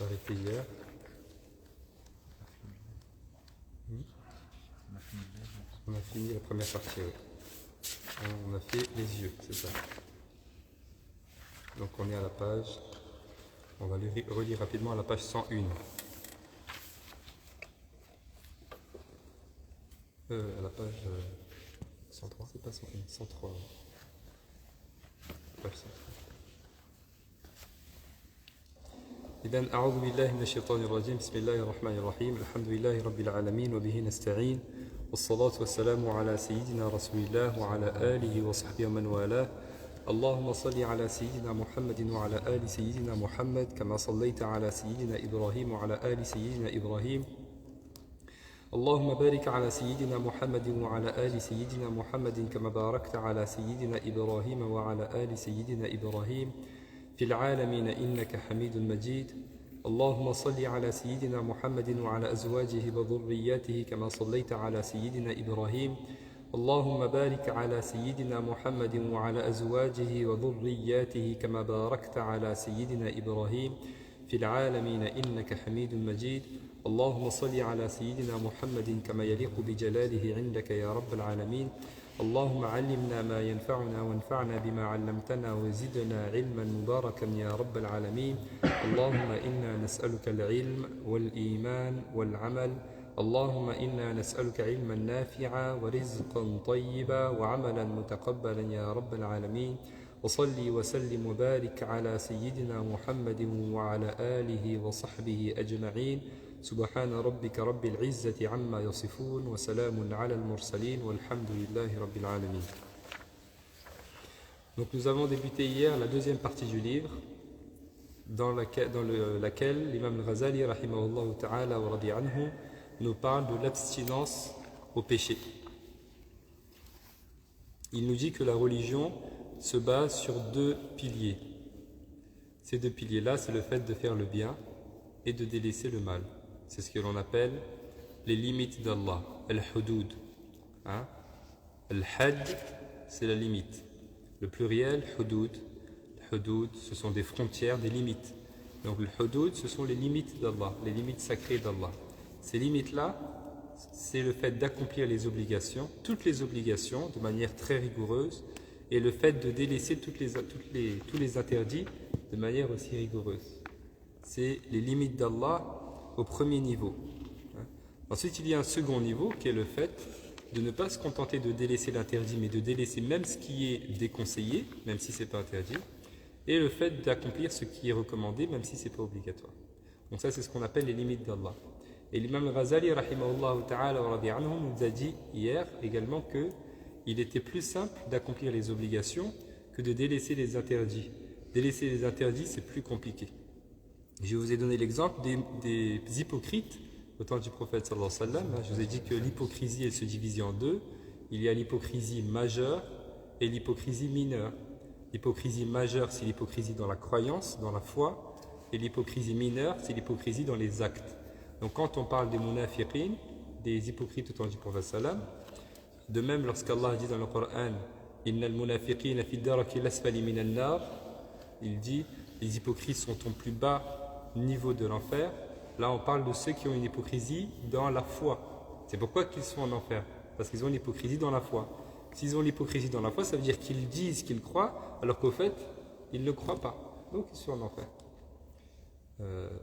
arrêté hier. On a fini la première partie, oui. On a fait les yeux, c'est ça. Donc on est à la page, on va relire rapidement à la page 101. À la page 103, c'est pas 101, 103. Page 103. إذن أعوذ بالله من الشيطان الرجيم بسم الله الرحمن الرحيم الحمد لله رب العالمين وبه نستعين والصلاة والسلام على سيدنا رسول الله وعلى آله وصحبه ومن والاه اللهم صل على سيدنا محمد وعلى آل سيدنا محمد كما صليت على سيدنا إبراهيم وعلى آل سيدنا إبراهيم اللهم بارك على سيدنا محمد وعلى آل سيدنا محمد كما باركت على سيدنا إبراهيم وعلى آل سيدنا إبراهيم في العالمين إنك حميد مجيد اللهم صل على سيدنا محمد وعلى أزواجه وذرياته كما صليت على سيدنا إبراهيم اللهم بارك على سيدنا محمد وعلى أزواجه وذرياته كما باركت على سيدنا إبراهيم في العالمين إنك حميد مجيد اللهم صل على سيدنا محمد كما يليق بجلاله عندك يا رب العالمين اللهم علمنا ما ينفعنا وانفعنا بما علمتنا وزدنا علما مباركا يا رب العالمين اللهم إنا نسألك العلم والإيمان والعمل اللهم إنا نسألك علما نافعا ورزقا طيبا وعملا متقبلا يا رب العالمين وصلي وسلم وبارك على سيدنا محمد وعلى آله وصحبه أجمعين سبحان ربك رب العزة عما يصفون وسلام على المرسلين والحمد لله رب العالمين. Donc nous avons débuté hier la deuxième partie du livre dans laquelle l'imam al-Ghazali rahimahullah ta'ala wa radi anhu nous parle de l'abstinence au péché. Il nous dit que la religion se base sur deux piliers. Ces deux piliers-là, c'est le fait de faire le bien et de délaisser le mal. C'est ce que l'on appelle les limites d'Allah, al-hudud. Al-had, c'est la limite. Le pluriel, hudud. Hudud, ce sont des frontières, des limites. Donc le hudud, ce sont les limites d'Allah, les limites sacrées d'Allah. Ces limites-là, c'est le fait d'accomplir les obligations, toutes les obligations, de manière très rigoureuse, et le fait de délaisser tous les interdits de manière aussi rigoureuse. C'est les limites d'Allah au premier niveau. Ensuite, il y a un second niveau qui est le fait de ne pas se contenter de délaisser l'interdit, mais de délaisser même ce qui est déconseillé, même si ce n'est pas interdit, et le fait d'accomplir ce qui est recommandé, même si ce n'est pas obligatoire. Donc ça, c'est ce qu'on appelle les limites d'Allah. Et l'imam al-Ghazali, rahimahullah ta'ala, nous a dit hier également qu'il était plus simple d'accomplir les obligations que de délaisser les interdits. Délaisser les interdits, c'est plus compliqué. Je vous ai donné l'exemple des hypocrites au temps du prophète sallallahu alayhi wa sallam. Je vous ai dit que l'hypocrisie, elle se divise en deux. Il y a l'hypocrisie majeure et l'hypocrisie mineure. L'hypocrisie majeure, c'est l'hypocrisie dans la croyance, dans la foi. Et l'hypocrisie mineure, c'est l'hypocrisie dans les actes. Donc quand on parle des munafiqin, des hypocrites au temps du prophète sallam, de même lorsqu'Allah dit dans le Coran « Innal munafiqina fi daraki lasfali minan nar » il dit « Les hypocrites sont au plus bas niveau de l'enfer ». Là on parle de ceux qui ont une hypocrisie dans la foi. C'est pourquoi qu'ils sont en enfer, parce qu'ils ont une hypocrisie dans la foi. S'ils ont l'hypocrisie dans la foi, ça veut dire qu'ils disent qu'ils croient, alors qu'au fait, ils ne croient pas. Donc ils sont en enfer.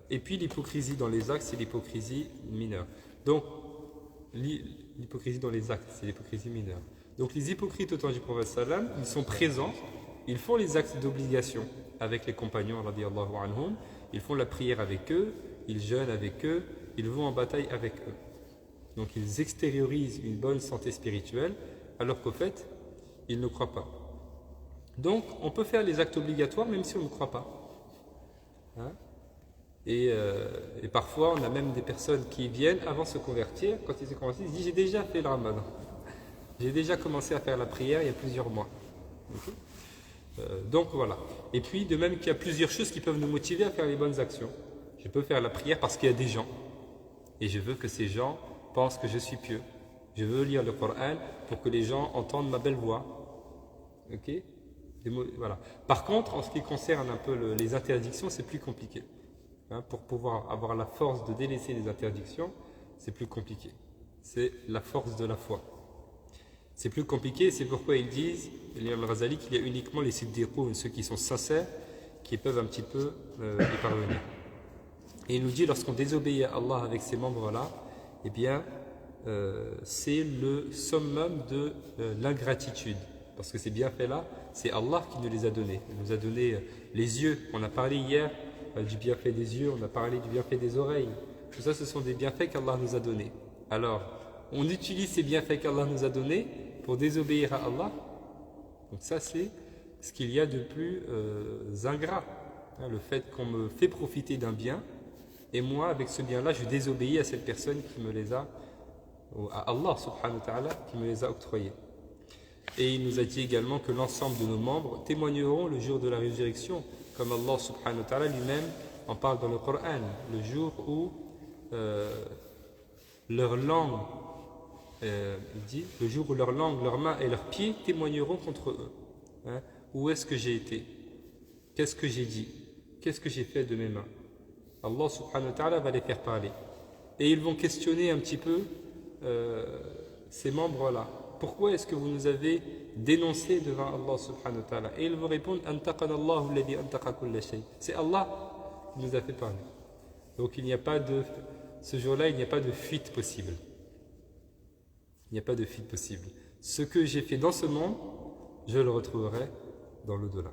Et puis l'hypocrisie dans les actes, c'est l'hypocrisie mineure. Donc l'hypocrisie dans les actes, c'est l'hypocrisie mineure. Donc les hypocrites au temps du prophète sallam, ils sont présents, ils font les actes d'obligation avec les compagnons radiyallahu anhum, ils font la prière avec eux, ils jeûnent avec eux, ils vont en bataille avec eux. Donc ils extériorisent une bonne santé spirituelle, alors qu'au fait, ils ne croient pas. Donc on peut faire les actes obligatoires même si on ne croit pas. Et parfois, on a même des personnes qui viennent avant de se convertir. Quand ils se convertissent, ils disent « J'ai déjà fait le ramadan. J'ai déjà commencé à faire la prière il y a plusieurs mois. » Donc voilà. Et puis, de même qu'il y a plusieurs choses qui peuvent nous motiver à faire les bonnes actions. Je peux faire la prière parce qu'il y a des gens. Et je veux que ces gens pensent que je suis pieux. Je veux lire le Coran pour que les gens entendent ma belle voix. Ok ? Voilà. Par contre, en ce qui concerne un peu les interdictions, c'est plus compliqué. Pour pouvoir avoir la force de délaisser les interdictions, c'est plus compliqué. C'est la force de la foi. C'est plus compliqué, c'est pourquoi ils disent, l'imam al-Ghazali, qu'il y a uniquement les siddiqoun, ceux qui sont sincères, qui peuvent un petit peu y parvenir. Et il nous dit, lorsqu'on désobéit à Allah avec ces membres-là, eh bien, c'est le summum de l'ingratitude. Parce que ces bienfaits-là, c'est Allah qui nous les a donnés. Il nous a donné les yeux. On a parlé hier du bienfait des yeux, on a parlé du bienfait des oreilles. Tout ça, ce sont des bienfaits qu'Allah nous a donnés. Alors, on utilise ces bienfaits qu'Allah nous a donnés pour désobéir à Allah. Donc ça, c'est ce qu'il y a de plus ingrat. Le fait qu'on me fait profiter d'un bien, et moi, avec ce bien-là, je désobéis à cette personne qui me les a, à Allah subhanahu wa ta'ala, qui me les a octroyés. Et il nous a dit également que l'ensemble de nos membres témoigneront le jour de la résurrection, comme Allah subhanahu wa ta'ala lui-même en parle dans le Coran, le jour où leur langue, il dit, le jour où leur langue, leurs mains et leurs pieds témoigneront contre eux. Où est-ce que j'ai été? Qu'est-ce que j'ai dit? Qu'est-ce que j'ai fait de mes mains? Allah subhanahu wa ta'ala va les faire parler. Et ils vont questionner un petit peu ces membres-là. Pourquoi est-ce que vous nous avez dénoncé devant Allah subhanahu wa ta'ala? Et ils vont répondre, c'est Allah qui nous a fait parler. Donc il n'y a pas de, ce jour-là, il n'y a pas de fuite possible. Il n'y a pas de fuite possible. Ce que j'ai fait dans ce monde, je le retrouverai dans l'au-delà.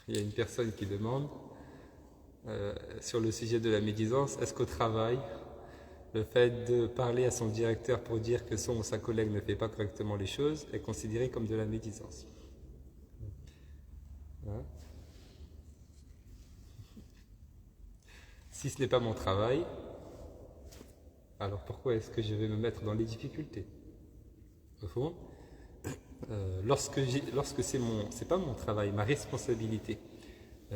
Il y a une personne qui demande sur le sujet de la médisance, est-ce qu'au travail, le fait de parler à son directeur pour dire que son ou sa collègue ne fait pas correctement les choses est considéré comme de la médisance? Si ce n'est pas mon travail, alors pourquoi est-ce que je vais me mettre dans les difficultés? Au fond, lorsque c'est pas mon travail, ma responsabilité.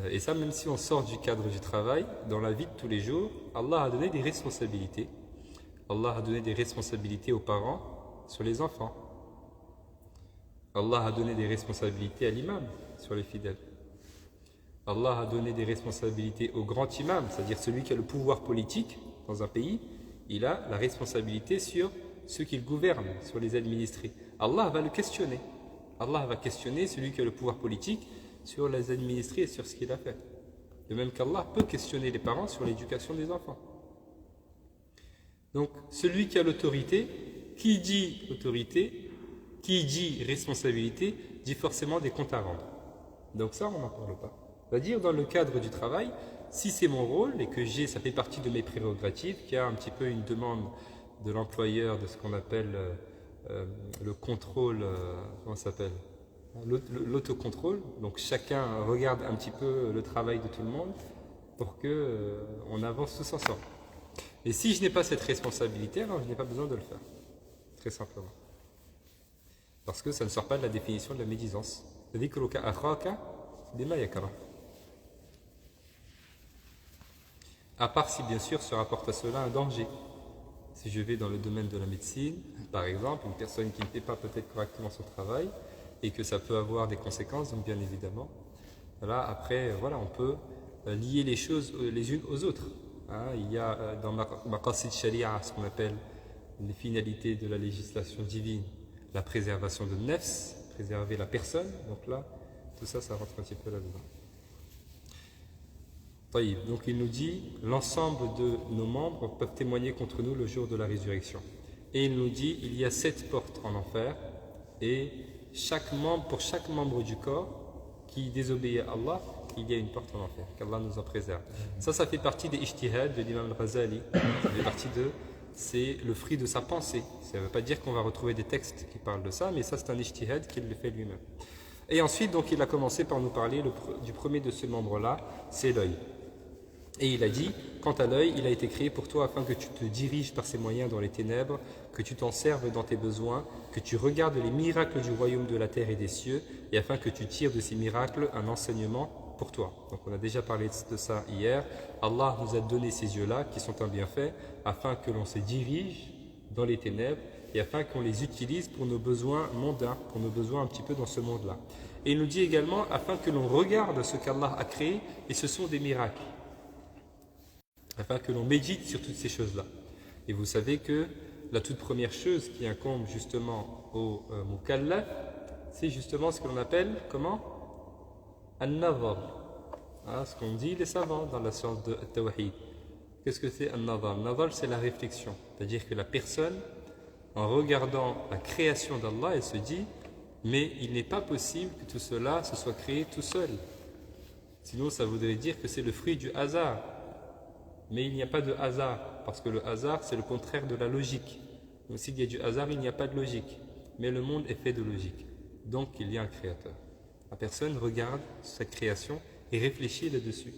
Et ça, même si on sort du cadre du travail, dans la vie de tous les jours, Allah a donné des responsabilités. Allah a donné des responsabilités aux parents sur les enfants. Allah a donné des responsabilités à l'imam sur les fidèles. Allah a donné des responsabilités au grand imam, c'est-à-dire celui qui a le pouvoir politique dans un pays. Il a la responsabilité sur ceux qu'il gouverne, sur les administrés. Allah va le questionner. Allah va questionner celui qui a le pouvoir politique sur les administrés et sur ce qu'il a fait. De même qu'Allah peut questionner les parents sur l'éducation des enfants. Donc, celui qui a l'autorité, qui dit autorité, qui dit responsabilité, dit forcément des comptes à rendre. Donc ça, on n'en parle pas. C'est-à-dire, dans le cadre du travail, si c'est mon rôle et que ça fait partie de mes prérogatives, qu'il y a un petit peu une demande de l'employeur de ce qu'on appelle le contrôle, comment ça s'appelle ? L'autocontrôle. Donc chacun regarde un petit peu le travail de tout le monde pour qu'on avance tous ensemble. Et si je n'ai pas cette responsabilité, alors je n'ai pas besoin de le faire. Très simplement. Parce que ça ne sort pas de la définition de la médisance. À part si bien sûr se rapporte à cela un danger. Si je vais dans le domaine de la médecine, par exemple, une personne qui ne fait pas peut-être correctement son travail, et que ça peut avoir des conséquences, donc bien évidemment. Voilà, après, voilà, on peut lier les choses les unes aux autres. Il y a dans Maqasid Sharia ce qu'on appelle les finalités de la législation divine, la préservation de nefs, préserver la personne. Donc là, tout ça, ça rentre un petit peu là-dedans. Donc il nous dit, l'ensemble de nos membres peuvent témoigner contre nous le jour de la résurrection. Et il nous dit, il y a 7 portes en enfer, et pour chaque membre du corps qui désobéit à Allah, il y a une porte en enfer, qu'Allah nous en préserve. Ça fait partie des ijtihad de l'imam al-Ghazali. C'est le fruit de sa pensée. Ça ne veut pas dire qu'on va retrouver des textes qui parlent de ça, mais ça c'est un ijtihad qu'il le fait lui-même. Et ensuite, donc, il a commencé par nous parler du premier de ce membre-là, c'est l'œil. Et il a dit, quant à l'œil, il a été créé pour toi afin que tu te diriges par ses moyens dans les ténèbres, que tu t'en serves dans tes besoins, que tu regardes les miracles du royaume de la terre et des cieux, et afin que tu tires de ces miracles un enseignement pour toi. Donc on a déjà parlé de ça hier. Allah nous a donné ces yeux-là, qui sont un bienfait, afin que l'on se dirige dans les ténèbres et afin qu'on les utilise pour nos besoins mondains, pour nos besoins un petit peu dans ce monde-là. Et il nous dit également afin que l'on regarde ce qu'Allah a créé, et ce sont des miracles, afin que l'on médite sur toutes ces choses-là. Et vous savez que la toute première chose qui incombe justement au mukallaf, c'est justement ce que l'on appelle, comment? An-nazar. Ce qu'on dit les savants dans la science de Tawhid. Qu'est-ce que c'est An-nazar? An-nazar, c'est la réflexion. C'est-à-dire que la personne, en regardant la création d'Allah, elle se dit, mais il n'est pas possible que tout cela se soit créé tout seul. Sinon, ça voudrait dire que c'est le fruit du hasard. Mais il n'y a pas de hasard, parce que le hasard, c'est le contraire de la logique. Donc s'il y a du hasard, il n'y a pas de logique. Mais le monde est fait de logique. Donc il y a un créateur. La personne regarde sa création et réfléchit là-dessus.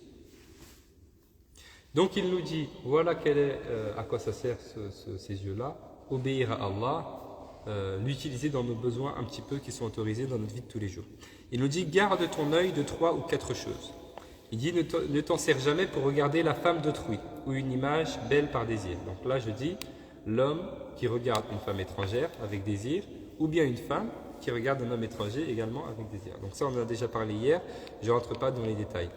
Donc il nous dit, voilà à quoi ça sert ces yeux-là, obéir à Allah, l'utiliser dans nos besoins un petit peu qui sont autorisés dans notre vie de tous les jours. Il nous dit, garde ton œil de 3 ou 4 choses. Il dit, ne t'en sers jamais pour regarder la femme d'autrui ou une image belle par désir. Donc là je dis, l'homme qui regarde une femme étrangère avec désir, ou bien une femme qui regarde un homme étranger également avec désir. Donc ça on en a déjà parlé hier, je ne rentre pas dans les détails.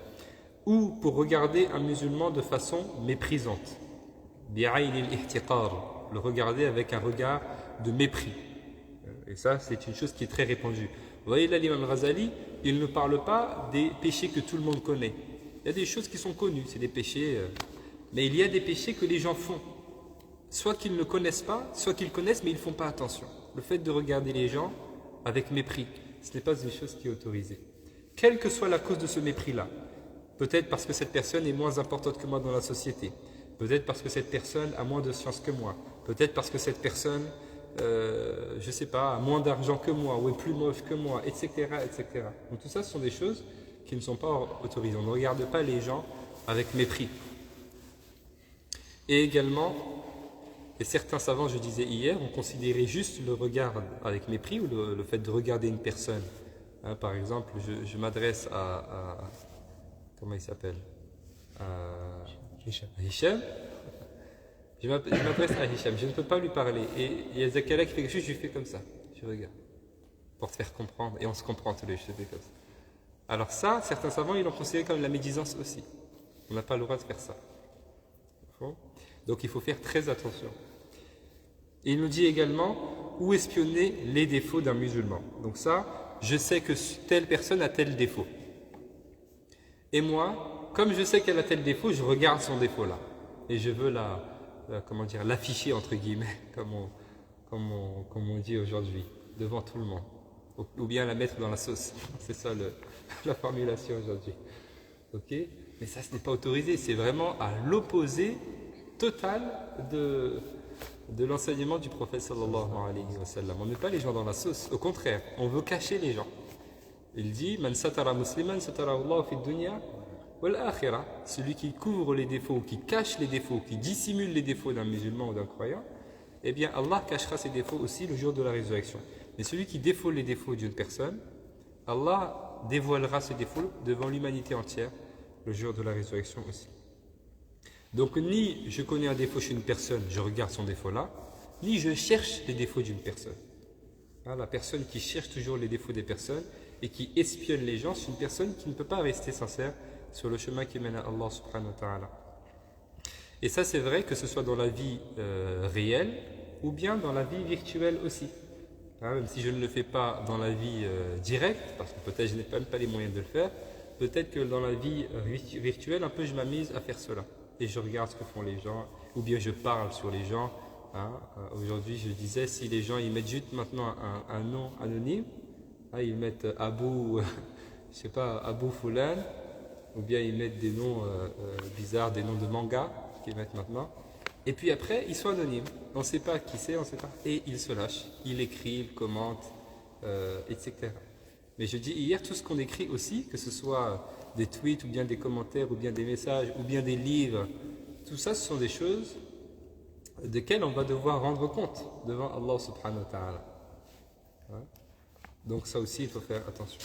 Ou pour regarder un musulman de façon méprisante. Le regarder avec un regard de mépris. Et ça c'est une chose qui est très répandue. Vous voyez là l'imam Ghazali, il ne parle pas des péchés que tout le monde connaît. Il y a des choses qui sont connues, c'est des péchés, mais il y a des péchés que les gens font. Soit qu'ils ne connaissent pas, soit qu'ils connaissent mais ils ne font pas attention. Le fait de regarder les gens avec mépris, ce n'est pas une chose qui est autorisée. Quelle que soit la cause de ce mépris-là, peut-être parce que cette personne est moins importante que moi dans la société, peut-être parce que cette personne a moins de science que moi, peut-être parce que cette personne, je ne sais pas, a moins d'argent que moi, ou est plus moche que moi, etc., etc. Donc tout ça, ce sont des choses qui ne sont pas autorisées. On ne regarde pas les gens avec mépris. Et également, et certains savants, je disais hier, ont considéré juste le regard avec mépris ou le fait de regarder une personne. Par exemple, je m'adresse à comment il s'appelle, Hicham. Je m'adresse à Hicham, je ne peux pas lui parler. Et il y a Zakaria qui fait quelque chose, je lui fais comme ça. Je regarde. Pour te faire comprendre. Et on se comprend tous les deux, je fais comme ça. Alors ça, certains savants, ils l'ont considéré comme la médisance aussi. On n'a pas le droit de faire ça. Donc il faut faire très attention. Et il nous dit également où espionner les défauts d'un musulman. Donc ça, je sais que telle personne a tel défaut. Et moi, comme je sais qu'elle a tel défaut, je regarde son défaut là. Et je veux l'afficher entre guillemets, comme on dit aujourd'hui, devant tout le monde. Ou bien la mettre dans la sauce. C'est ça la formulation aujourd'hui. Ok ? Mais ça, ce n'est pas autorisé. C'est vraiment à l'opposé total de l'enseignement du prophète sallallahu alayhi wa sallam. On ne met pas les gens dans la sauce. Au contraire, on veut cacher les gens. Il dit, Man satara musliman satara Allah fi dunya wal akhirah. Celui qui couvre les défauts, qui cache les défauts, qui dissimule les défauts d'un musulman ou d'un croyant, eh bien Allah cachera ses défauts aussi le jour de la résurrection. Mais celui qui défaut les défauts d'une personne, Allah dévoilera ses défauts devant l'humanité entière le jour de la résurrection aussi. Donc ni je connais un défaut chez une personne, je regarde son défaut là, ni je cherche les défauts d'une personne. La personne qui cherche toujours les défauts des personnes et qui espionne les gens, c'est une personne qui ne peut pas rester sincère sur le chemin qui mène à Allah subhanahu wa ta'ala. Et ça c'est vrai que ce soit dans la vie réelle ou bien dans la vie virtuelle aussi. Même si je ne le fais pas dans la vie directe, parce que peut-être je n'ai même pas les moyens de le faire, peut-être que dans la vie virtuelle, un peu je m'amuse à faire cela. Et je regarde ce que font les gens, ou bien je parle sur les gens. Aujourd'hui, je disais, si les gens ils mettent juste maintenant un nom anonyme, ils mettent Abou, je sais pas, Abou Foulan, ou bien ils mettent des noms bizarres, des noms de manga qu'ils mettent maintenant. Et puis après, ils sont anonymes. On ne sait pas qui c'est, on ne sait pas. Et ils se lâchent, ils écrivent, commentent, etc. Mais je dis hier, tout ce qu'on écrit aussi, que ce soit des tweets, ou bien des commentaires, ou bien des messages, ou bien des livres, tout ça, ce sont des choses desquelles on va devoir rendre compte devant Allah subhanahu wa ta'ala. Donc ça aussi, il faut faire attention.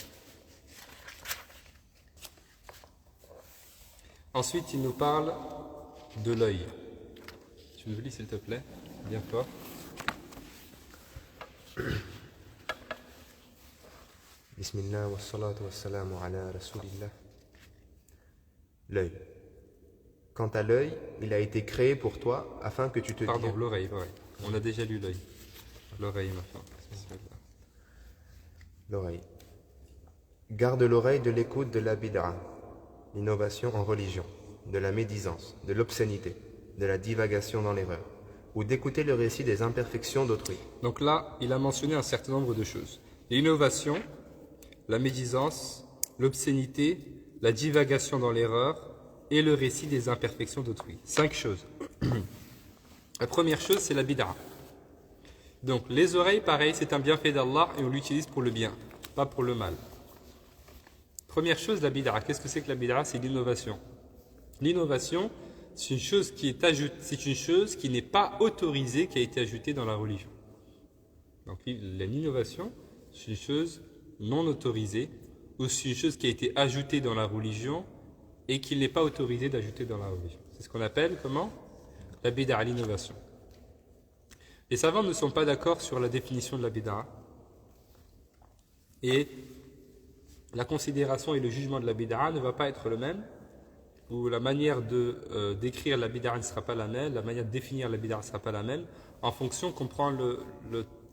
Ensuite, il nous parle de l'œil. Tu me lis s'il te plaît, bien fort. Bismillah wa salatu wa salamu ala rasulillah. L'œil. Quant à l'œil, il a été créé pour toi afin que tu te Pardon, dires... l'oreille. On a déjà lu l'œil. L'oreille, ma femme. L'oreille. Garde l'oreille de l'écoute de la bid'a, l'innovation en religion, de la médisance, de l'obscénité, de la divagation dans l'erreur, ou d'écouter le récit des imperfections d'autrui. Donc là, il a mentionné un certain nombre de choses. L'innovation, la médisance, l'obscénité, la divagation dans l'erreur et le récit des imperfections d'autrui. 5 choses. La première chose, c'est la bid'a. Donc les oreilles, pareil, c'est un bienfait d'Allah et on l'utilise pour le bien, pas pour le mal. Première chose, la bid'a. Qu'est-ce que c'est que la bid'a? C'est l'innovation. L'innovation, c'est une chose qui est ajoutée, c'est une chose qui n'est pas autorisée, qui a été ajoutée dans la religion. Donc l'innovation, c'est une chose non autorisée ou c'est une chose qui a été ajoutée dans la religion et qu'il n'est pas autorisé d'ajouter dans la religion. C'est ce qu'on appelle comment? La bid'a, l'innovation. Les savants ne sont pas d'accord sur la définition de la bid'a et la considération et le jugement de la bid'a ne va pas être le même, ou la manière de décrire la bid'a ne sera pas la même, la manière de définir la bid'a ne sera pas la même, en fonction qu'on prend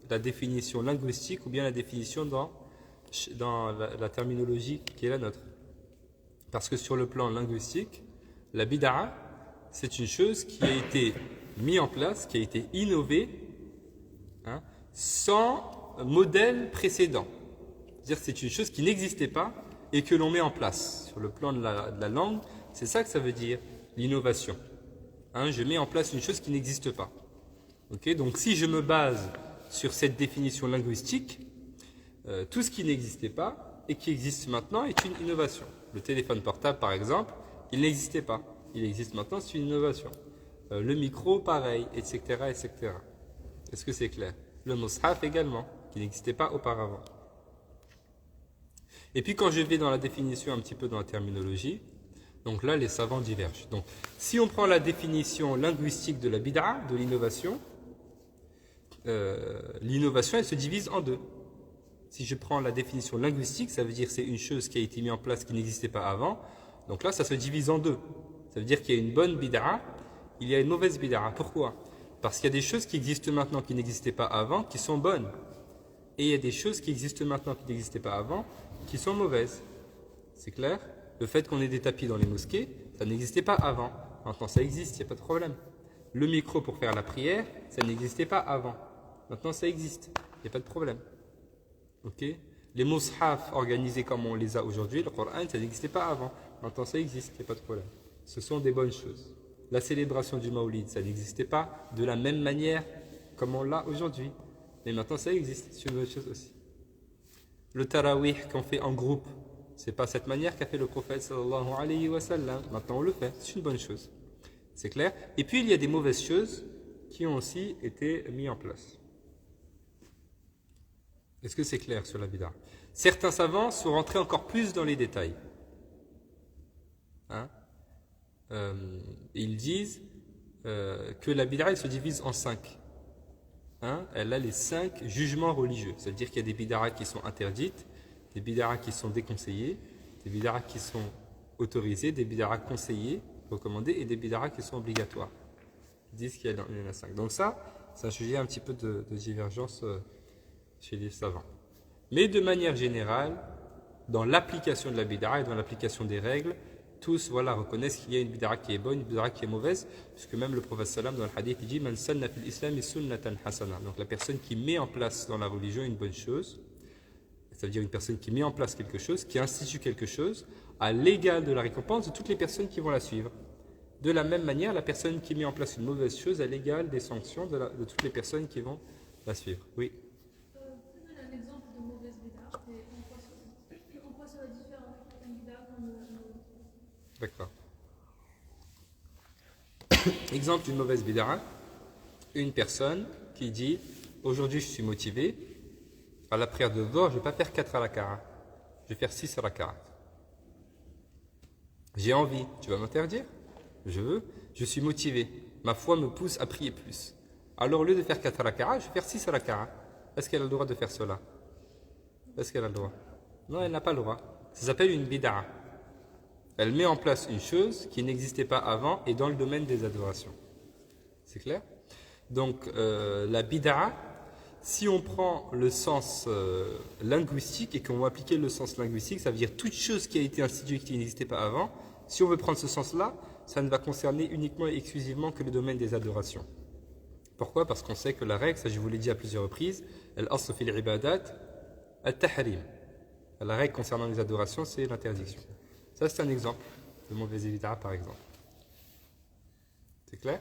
la définition linguistique ou bien la définition dans la terminologie qui est la nôtre. Parce que sur le plan linguistique, la bid'a, c'est une chose qui a été mise en place, qui a été innovée, sans modèle précédent. C'est-à-dire que c'est une chose qui n'existait pas et que l'on met en place. Sur le plan de la langue, c'est ça que ça veut dire, l'innovation. Je mets en place une chose qui n'existe pas. Okay? Donc si je me base sur cette définition linguistique, tout ce qui n'existait pas et qui existe maintenant est une innovation. Le téléphone portable, par exemple, il n'existait pas. Il existe maintenant, c'est une innovation. Le micro, pareil, etc., etc. Est-ce que c'est clair? Le mushaf également, qui n'existait pas auparavant. Et puis quand je vais dans la définition, un petit peu dans la terminologie, donc là, les savants divergent. Donc, si on prend la définition linguistique de la bid'a, de l'innovation, elle se divise en deux. Si je prends la définition linguistique, ça veut dire que c'est une chose qui a été mise en place qui n'existait pas avant. Donc là, ça se divise en deux. Ça veut dire qu'il y a une bonne bid'a, il y a une mauvaise bid'a. Pourquoi? Parce qu'il y a des choses qui existent maintenant qui n'existaient pas avant, qui sont bonnes. Et il y a des choses qui existent maintenant qui n'existaient pas avant, qui sont mauvaises. C'est clair? Le fait qu'on ait des tapis dans les mosquées, ça n'existait pas avant. Maintenant, ça existe, il n'y a pas de problème. Le micro pour faire la prière, ça n'existait pas avant. Maintenant, ça existe, il n'y a pas de problème. Ok? Les mushaf organisés comme on les a aujourd'hui, le Coran, ça n'existait pas avant. Maintenant, ça existe, il n'y a pas de problème. Ce sont des bonnes choses. La célébration du Maulid, ça n'existait pas de la même manière comme on l'a aujourd'hui. Mais maintenant, ça existe, c'est une bonne chose aussi. Le tarawih qu'on fait en groupe, c'est pas cette manière qu'a fait le prophète sallallahu alayhi wa sallam. Maintenant, on le fait, c'est une bonne chose. C'est clair? Et puis, il y a des mauvaises choses qui ont aussi été mises en place. Est-ce que c'est clair sur la bid'a? Certains savants sont rentrés encore plus dans les détails. Ils disent que la bid'a, elle se divise en 5. Elle a les 5 jugements religieux. C'est-à-dire qu'il y a des bid'a qui sont interdites, des bid'a qui sont déconseillées, des bid'a qui sont autorisées, des bid'a conseillées, recommandées, et des bid'a qui sont obligatoires. Ils disent qu'il y en a 5. Donc ça, c'est un sujet un petit peu de divergence chez les savants. Mais de manière générale, dans l'application de la bid'a et dans l'application des règles, tous reconnaissent qu'il y a une bid'a qui est bonne, une bid'a qui est mauvaise, puisque même le prophète sallam dans le hadith il dit Man sanna fil islam sunnatan hasana. Donc la personne qui met en place dans la religion une bonne chose, c'est-à-dire une personne qui met en place quelque chose, qui institue quelque chose, a l'égal de la récompense de toutes les personnes qui vont la suivre. De la même manière, la personne qui met en place une mauvaise chose a l'égal des sanctions de toutes les personnes qui vont la suivre. Oui. Vous pouvez donner un exemple de mauvaise bid'a et en quoi ça va différer avec une bid'a comme D'accord. Exemple d'une mauvaise bid'a, une personne qui dit aujourd'hui je suis motivé, à la prière de Dhuhr, je ne vais pas faire 4 raka'a, je vais faire 6 raka'a. J'ai envie, tu vas m'interdire? Je veux, je suis motivé, ma foi me pousse à prier plus. Alors au lieu de faire 4 raka'a, je vais faire 6 raka'a. est-ce qu'elle a le droit de faire cela? Est-ce qu'elle a le droit? Non, elle n'a pas le droit. Ça s'appelle une bid'a. Elle met en place une chose qui n'existait pas avant et dans le domaine des adorations. C'est clair? Donc, la bid'a, si on prend le sens linguistique et qu'on va appliquer le sens linguistique, ça veut dire toute chose qui a été instituée qui n'existait pas avant. Si on veut prendre ce sens-là, ça ne va concerner uniquement et exclusivement que le domaine des adorations. Pourquoi? Parce qu'on sait que la règle, ça je vous l'ai dit à plusieurs reprises, al-asl fil ibadat at-tahrim. La règle concernant les adorations, c'est l'interdiction. Ça, c'est un exemple de mauvaise bid'a, par exemple. C'est clair?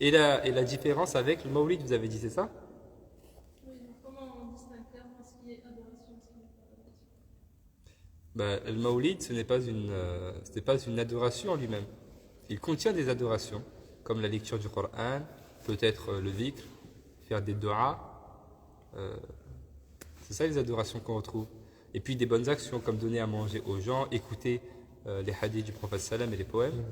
Et la différence avec le mawlid, vous avez dit, c'est ça? Oui, donc comment on distingue clairement ce qui est adoration et ce qui n'est pas adoration? Le mawlid, ce n'est pas une adoration en lui-même. Il contient des adorations, comme la lecture du Coran, peut-être le dhikr, faire des du'as. C'est ça les adorations qu'on retrouve. Et puis des bonnes actions, comme donner à manger aux gens, écouter les hadiths du prophète sallam et les poèmes.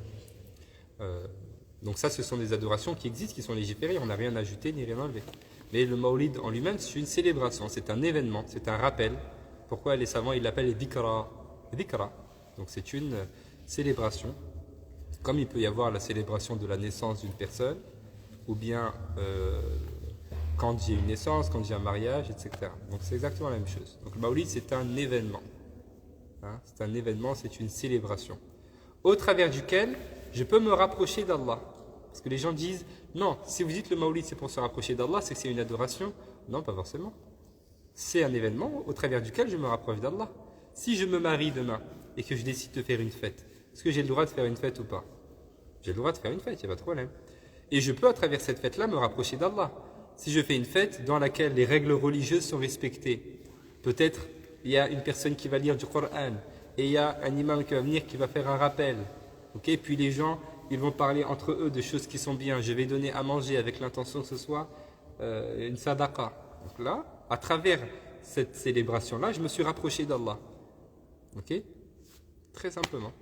Donc ça, ce sont des adorations qui existent, qui sont légiférées, on n'a rien ajouté ni rien enlevé. Mais le mawlid en lui-même, c'est une célébration, c'est un événement, c'est un rappel. Pourquoi les savants, ils l'appellent dhikra. Dhikra. Donc c'est une célébration. Comme il peut y avoir la célébration de la naissance d'une personne, ou bien quand il y a une naissance, quand il y a un mariage, etc. Donc c'est exactement la même chose. Donc le mawlid, c'est un événement. Hein, c'est un événement, c'est une célébration. Au travers duquel je peux me rapprocher d'Allah. Parce que les gens disent, non, si vous dites le mawlid c'est pour se rapprocher d'Allah, c'est que c'est une adoration. Non, pas forcément. C'est un événement au travers duquel je me rapproche d'Allah. Si je me marie demain et que je décide de faire une fête, est-ce que j'ai le droit de faire une fête ou pas? J'ai le droit de faire une fête, il n'y a pas de problème. Et je peux à travers cette fête-là me rapprocher d'Allah. Si je fais une fête dans laquelle les règles religieuses sont respectées, peut-être il y a une personne qui va lire du Coran et il y a un imam qui va venir qui va faire un rappel. Okay, puis les gens, ils vont parler entre eux de choses qui sont bien. Je vais donner à manger avec l'intention que ce soit une sadaqa. Donc là, à travers cette célébration-là, je me suis rapproché d'Allah. Ok? Très simplement.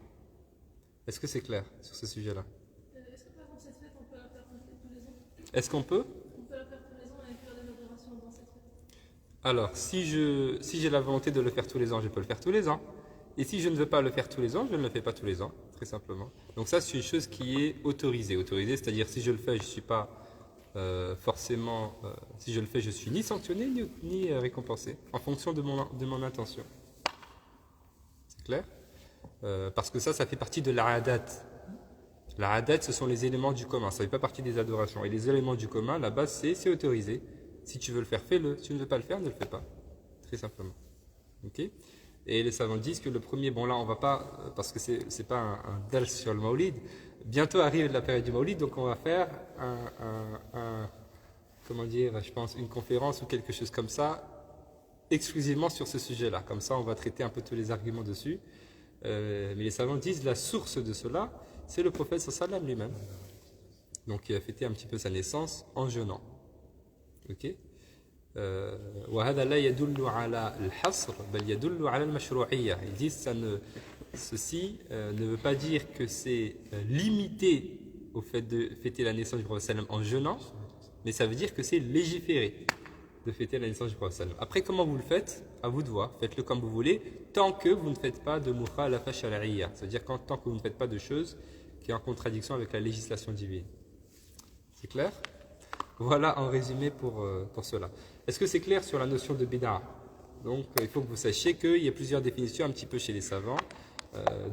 Est-ce que c'est clair sur ce sujet-là? Est-ce que par exemple cette fête, on peut la faire tous les ans? Est-ce qu'on peut? On peut la faire tous les ans et inclure des adorations dans cette fête? Alors, si j'ai la volonté de le faire tous les ans, je peux le faire tous les ans. Et si je ne veux pas le faire tous les ans, je ne le fais pas tous les ans, très simplement. Donc ça, c'est une chose qui est autorisée. Autorisée, c'est-à-dire si je le fais, je ne suis pas forcément... si je le fais, je suis ni sanctionné, ni récompensé, en fonction de mon intention. C'est clair? Parce que ça fait partie de l'a'adat. L'a'adat, ce sont les éléments du commun, ça ne fait pas partie des adorations. Et les éléments du commun, la base, c'est autorisé. Si tu veux le faire, fais-le. Si tu ne veux pas le faire, ne le fais pas. Très simplement. Ok? Et les savants disent que le premier, bon là on va pas, parce que c'est pas un dal sur le Mawlid, bientôt arrive la période du Mawlid, donc on va faire comment dire, je pense une conférence ou quelque chose comme ça, exclusivement sur ce sujet-là. Comme ça on va traiter un peu tous les arguments dessus. Mais les savants disent la source de cela, c'est le prophète sallam lui-même. Donc il a fêté un petit peu sa naissance en jeûnant. Ok? وهذا لا يدل على الحصر بل يدل على المشروعية. Ils disent ceci ne veut pas dire que c'est limité au fait de fêter la naissance du prophète sallam en jeûnant, mais ça veut dire que c'est légiféré de fêter la naissance du prophète sallam. Après, comment vous le faites? À vous de voir, faites-le comme vous voulez, tant que vous ne faites pas de mukhalafa shar'iyya, c'est-à-dire tant que vous ne faites pas de choses qui est en contradiction avec la législation divine. C'est clair? Voilà en résumé pour cela. Est-ce que c'est clair sur la notion de bid'a? Donc il faut que vous sachiez qu'il y a plusieurs définitions un petit peu chez les savants.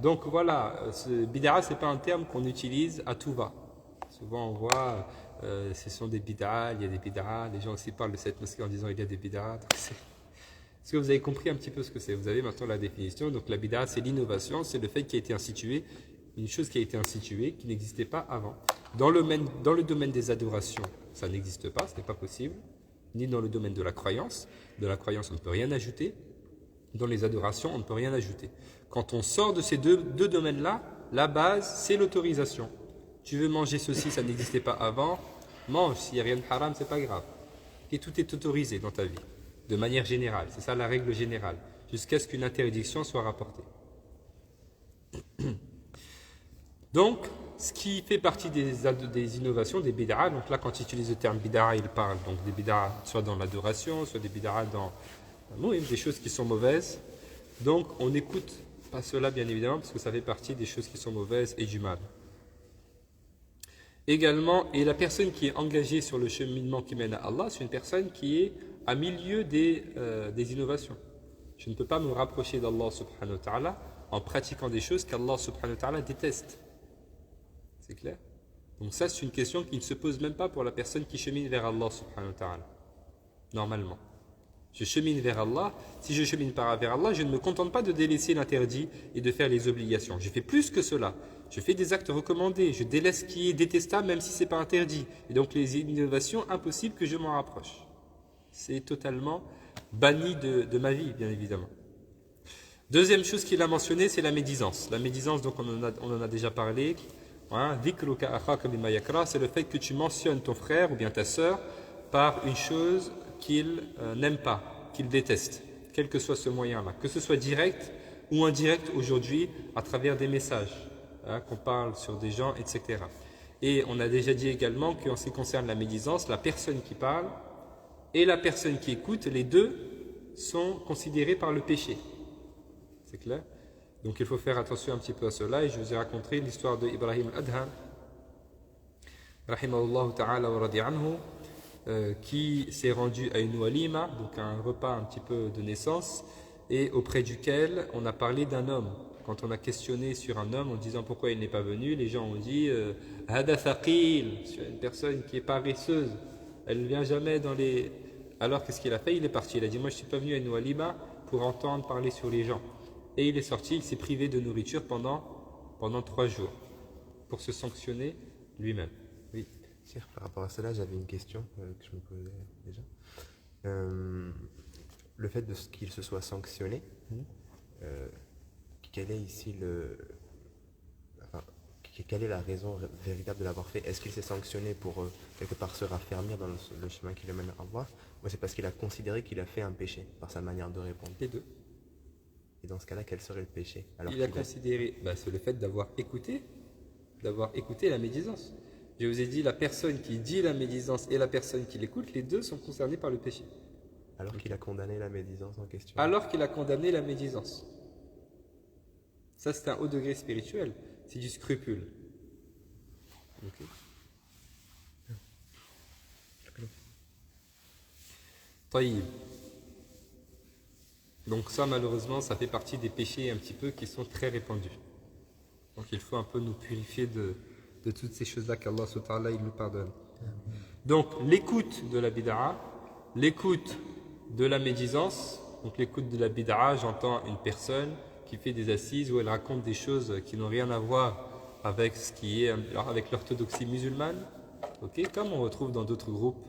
Donc voilà, bid'a, ce n'est pas un terme qu'on utilise à tout va. Souvent on voit, ce sont des bid'a, il y a des bid'a, les gens aussi parlent de cette mosquée en disant il y a des bid'a. Est-ce que vous avez compris un petit peu ce que c'est? Vous avez maintenant la définition. Donc la bid'a, c'est l'innovation, c'est le fait qui a été institué, une chose qui a été instituée, qui n'existait pas avant. Dans le domaine des adorations, ça n'existe pas, ce n'est pas possible. Ni dans le domaine de la croyance. De la croyance, on ne peut rien ajouter. Dans les adorations, on ne peut rien ajouter. Quand on sort de ces deux domaines-là, la base, c'est l'autorisation. Tu veux manger ceci, ça n'existait pas avant, mange. S'il n'y a rien de haram, c'est pas grave. Et tout est autorisé dans ta vie, de manière générale. C'est ça la règle générale, jusqu'à ce qu'une interdiction soit rapportée. Donc, ce qui fait partie des innovations, des bid'a. Donc là, quand il utilise le terme bid'a, il parle donc des bid'a soit dans l'adoration, soit des bid'a dans des choses qui sont mauvaises. Donc on n'écoute pas cela bien évidemment parce que ça fait partie des choses qui sont mauvaises et du mal. Également, et la personne qui est engagée sur le cheminement qui mène à Allah, c'est une personne qui est à milieu des innovations. Je ne peux pas me rapprocher d'Allah subhanahu wa ta'ala en pratiquant des choses qu'Allah subhanahu wa ta'ala déteste. C'est clair? Donc ça, c'est une question qui ne se pose même pas pour la personne qui chemine vers Allah subhanahu wa ta'ala. Normalement. Je chemine vers Allah. Si je chemine vers Allah, je ne me contente pas de délaisser l'interdit et de faire les obligations. Je fais plus que cela. Je fais des actes recommandés. Je délaisse ce qui est détestable même si ce n'est pas interdit. Et donc les innovations, impossible que je m'en rapproche. C'est totalement banni de ma vie, bien évidemment. Deuxième chose qu'il a mentionné, c'est la médisance. La médisance, donc on en a déjà parlé. C'est le fait que tu mentionnes ton frère ou bien ta sœur par une chose qu'il n'aime pas, qu'il déteste, quel que soit ce moyen-là, que ce soit direct ou indirect aujourd'hui à travers des messages, qu'on parle sur des gens, etc. Et on a déjà dit également qu'en ce qui concerne la médisance, la personne qui parle et la personne qui écoute, les deux sont considérés par le péché. C'est clair? Donc il faut faire attention un petit peu à cela, et je vous ai raconté l'histoire de Ibrahim al-Adham, rahimahullah ta'ala wa radi anhu, qui s'est rendu à une walima, donc à un repas un petit peu de naissance, et auprès duquel on a parlé d'un homme. Quand on a questionné sur un homme en disant pourquoi il n'est pas venu, les gens ont dit Hada thaqil, c'est une personne qui est paresseuse, elle ne vient jamais dans les... Alors qu'est-ce qu'il a fait? Il est parti, il a dit moi je ne suis pas venu à une walima pour entendre parler sur les gens. Et il est sorti, il s'est privé de nourriture pendant 3 jours pour se sanctionner lui-même. Oui. Par rapport à cela, j'avais une question que je me posais déjà. Le fait de qu'il se soit sanctionné, quelle est ici quelle est la raison véritable de l'avoir fait? Est-ce qu'il s'est sanctionné pour quelque part se raffermir dans le chemin qui le mène à Allah, ou c'est parce qu'il a considéré qu'il a fait un péché par sa manière de répondre? Les deux. Et dans ce cas-là, quel serait le péché? Alors il a considéré, c'est le fait d'avoir écouté la médisance. Je vous ai dit, la personne qui dit la médisance et la personne qui l'écoute, les deux sont concernés par le péché. Alors qu'il a condamné la médisance en question. Alors qu'il a condamné la médisance. Ça, c'est un haut degré spirituel. C'est du scrupule. Okay. Taïb. Donc ça, malheureusement, ça fait partie des péchés un petit peu qui sont très répandus. Donc il faut un peu nous purifier de toutes ces choses-là qu'Allah subhanahu wa ta'ala, il nous pardonne. Donc l'écoute de la bid'a, l'écoute de la médisance. Donc l'écoute de la bid'a, j'entends une personne qui fait des assises où elle raconte des choses qui n'ont rien à voir avec ce qui est avec l'orthodoxie musulmane, okay, comme on retrouve dans d'autres groupes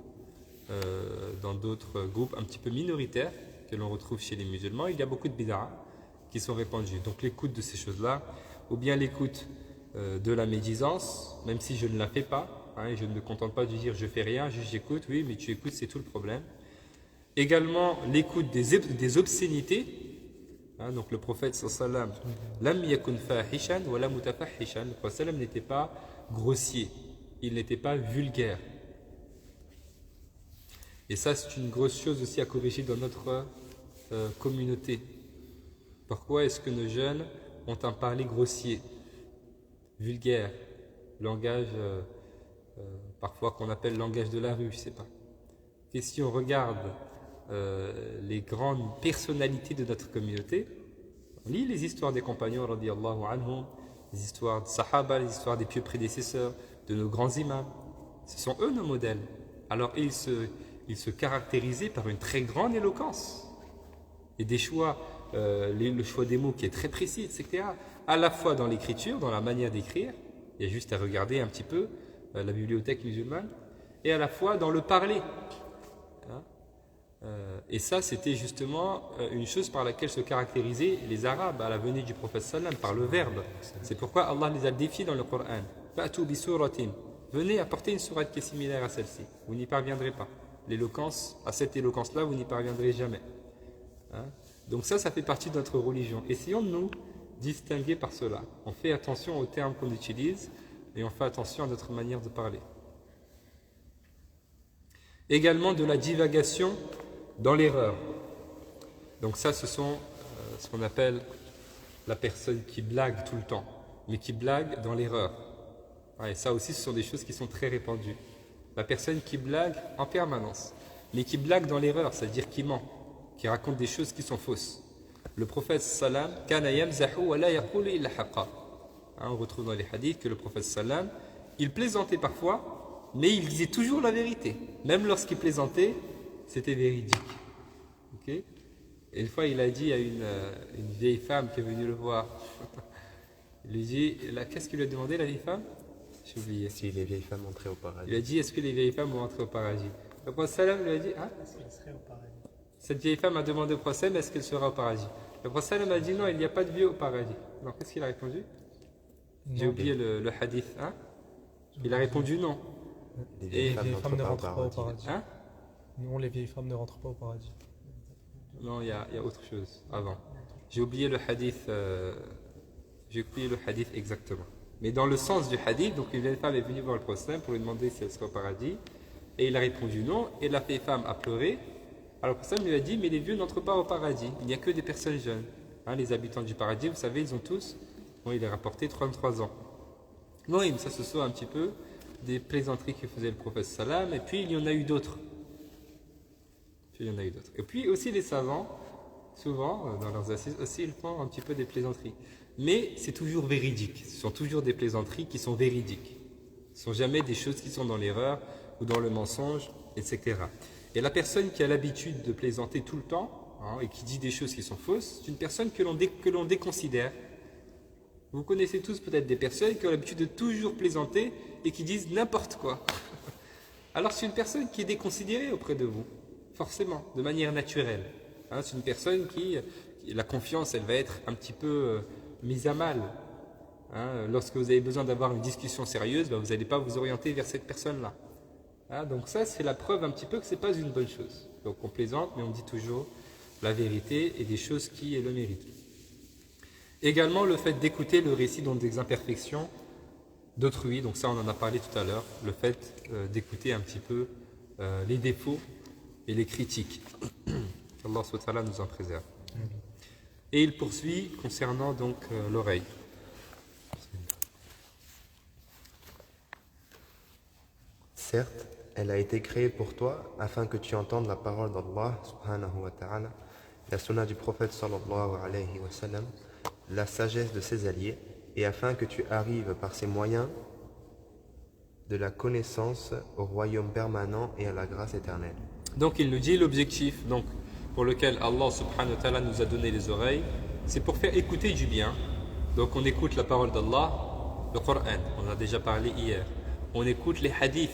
un petit peu minoritaires que l'on retrouve chez les musulmans. Il y a beaucoup de bid'a qui sont répandues. Donc l'écoute de ces choses-là, ou bien l'écoute de la médisance, même si je ne la fais pas, et je ne me contente pas de dire je fais rien, juste j'écoute. Oui, mais tu écoutes, c'est tout le problème. Également l'écoute des obscénités. Donc le prophète sallam lam yakun fahishan wa la mutafahishan. Le prophète sallam n'était pas grossier, il n'était pas vulgaire. Et ça, c'est une grosse chose aussi à corriger dans notre communauté. Pourquoi est-ce que nos jeunes ont un parler grossier, vulgaire, langage parfois qu'on appelle langage de la rue, je ne sais pas. Et si on regarde les grandes personnalités de notre communauté, on lit les histoires des compagnons radiyallahu anhum, les histoires de Sahaba, les histoires des pieux prédécesseurs, de nos grands imams. Ce sont eux nos modèles. Alors ils se caractérisaient par une très grande éloquence et des choix, le choix des mots qui est très précis, etc. À la fois dans l'écriture, dans la manière d'écrire, il y a juste à regarder un petit peu la bibliothèque musulmane, et à la fois dans le parler. Et ça, c'était justement une chose par laquelle se caractérisaient les Arabes à la venue du prophète sallam, par le verbe. C'est pourquoi Allah les a défiés dans le Coran. Fa'tu bi suratin. Venez apporter une sourate qui est similaire à celle-ci. Vous n'y parviendrez pas. L'éloquence, à cette éloquence-là, vous n'y parviendrez jamais. Donc ça fait partie de notre religion. Essayons de nous distinguer par cela. On fait attention aux termes qu'on utilise. et on fait attention à notre manière de parler. Également de la divagation dans l'erreur. Donc ça, ce sont ce qu'on appelle la personne qui blague tout le temps, mais qui blague dans l'erreur. Et ça aussi, ce sont des choses qui sont très répandues. La personne qui blague en permanence, mais qui blague dans l'erreur, c'est-à-dire qui ment, qui raconte des choses qui sont fausses. Le prophète sallam, kana yamzahu wa la yaqulu illa haqqa. On retrouve dans les hadiths que le prophète sallam, il plaisantait parfois, mais il disait toujours la vérité. Même lorsqu'il plaisantait, c'était véridique. Okay? Et une fois, il a dit à une vieille femme qui est venue le voir, il lui dit, qu'est-ce qu'il lui a demandé, la vieille femme? J'ai oublié. Si les vieilles femmes entraient au paradis. Il a dit, est-ce que les vieilles femmes vont entrer au paradis? Le prophète sallam lui a dit, Est-ce qu'elle serait au paradis? Cette vieille femme a demandé au prophète, est-ce qu'elle sera au paradis? Le prophète sallam a dit, non, il n'y a pas de vieux au paradis. Alors, qu'est-ce qu'il a répondu? J'ai oublié le hadith. Il a répondu non. Les vieilles femmes ne n'entrent rentrent pas au paradis. Non, les vieilles femmes ne rentrent pas au paradis. Non, il y a autre chose avant. J'ai oublié le hadith. Exactement. Mais dans le sens du hadith, donc une vieille femme est venue voir le prophète pour lui demander si elle serait au paradis. Et il a répondu non. Et la vieille femme a pleuré. Alors le prophète lui a dit, mais les vieux n'entrent pas au paradis. Il n'y a que des personnes jeunes. Les habitants du paradis, vous savez, ils ont tous, il est rapporté 33 ans. Oui, ça ce sont un petit peu des plaisanteries que faisait le prophète sallam. Et puis il y en a eu d'autres. Et puis aussi les savants, souvent, dans leurs assises aussi, ils font un petit peu des plaisanteries. Mais c'est toujours véridique. Ce sont toujours des plaisanteries qui sont véridiques. Ce ne sont jamais des choses qui sont dans l'erreur ou dans le mensonge, etc. Et la personne qui a l'habitude de plaisanter tout le temps et qui dit des choses qui sont fausses, c'est une personne que l'on déconsidère. Vous connaissez tous peut-être des personnes qui ont l'habitude de toujours plaisanter et qui disent n'importe quoi. Alors c'est une personne qui est déconsidérée auprès de vous. Forcément, de manière naturelle. C'est une personne qui, la confiance, elle va être un petit peu mise à mal. Lorsque vous avez besoin d'avoir une discussion sérieuse, vous n'allez pas vous orienter vers cette personne-là. Donc ça, c'est la preuve un petit peu que ce n'est pas une bonne chose. Donc on plaisante, mais on dit toujours la vérité et des choses qui le méritent. Également, le fait d'écouter le récit des imperfections d'autrui, donc ça on en a parlé tout à l'heure, le fait d'écouter un petit peu les défauts et les critiques. Qu'Allah subhanahu wa ta'ala nous en préserve. Et il poursuit concernant donc l'oreille. Certes, elle a été créée pour toi afin que tu entendes la parole d'Allah subhanahu wa ta'ala, la sunna du prophète sallallahu alayhi wa sallam, la sagesse de ses alliés, et afin que tu arrives par ces moyens de la connaissance au royaume permanent et à la grâce éternelle. Donc il nous dit l'objectif pour lequel Allah subhanahu wa ta'ala nous a donné les oreilles, c'est pour faire écouter du bien. Donc on écoute la parole d'Allah, le Coran, on en a déjà parlé hier. On écoute les hadiths,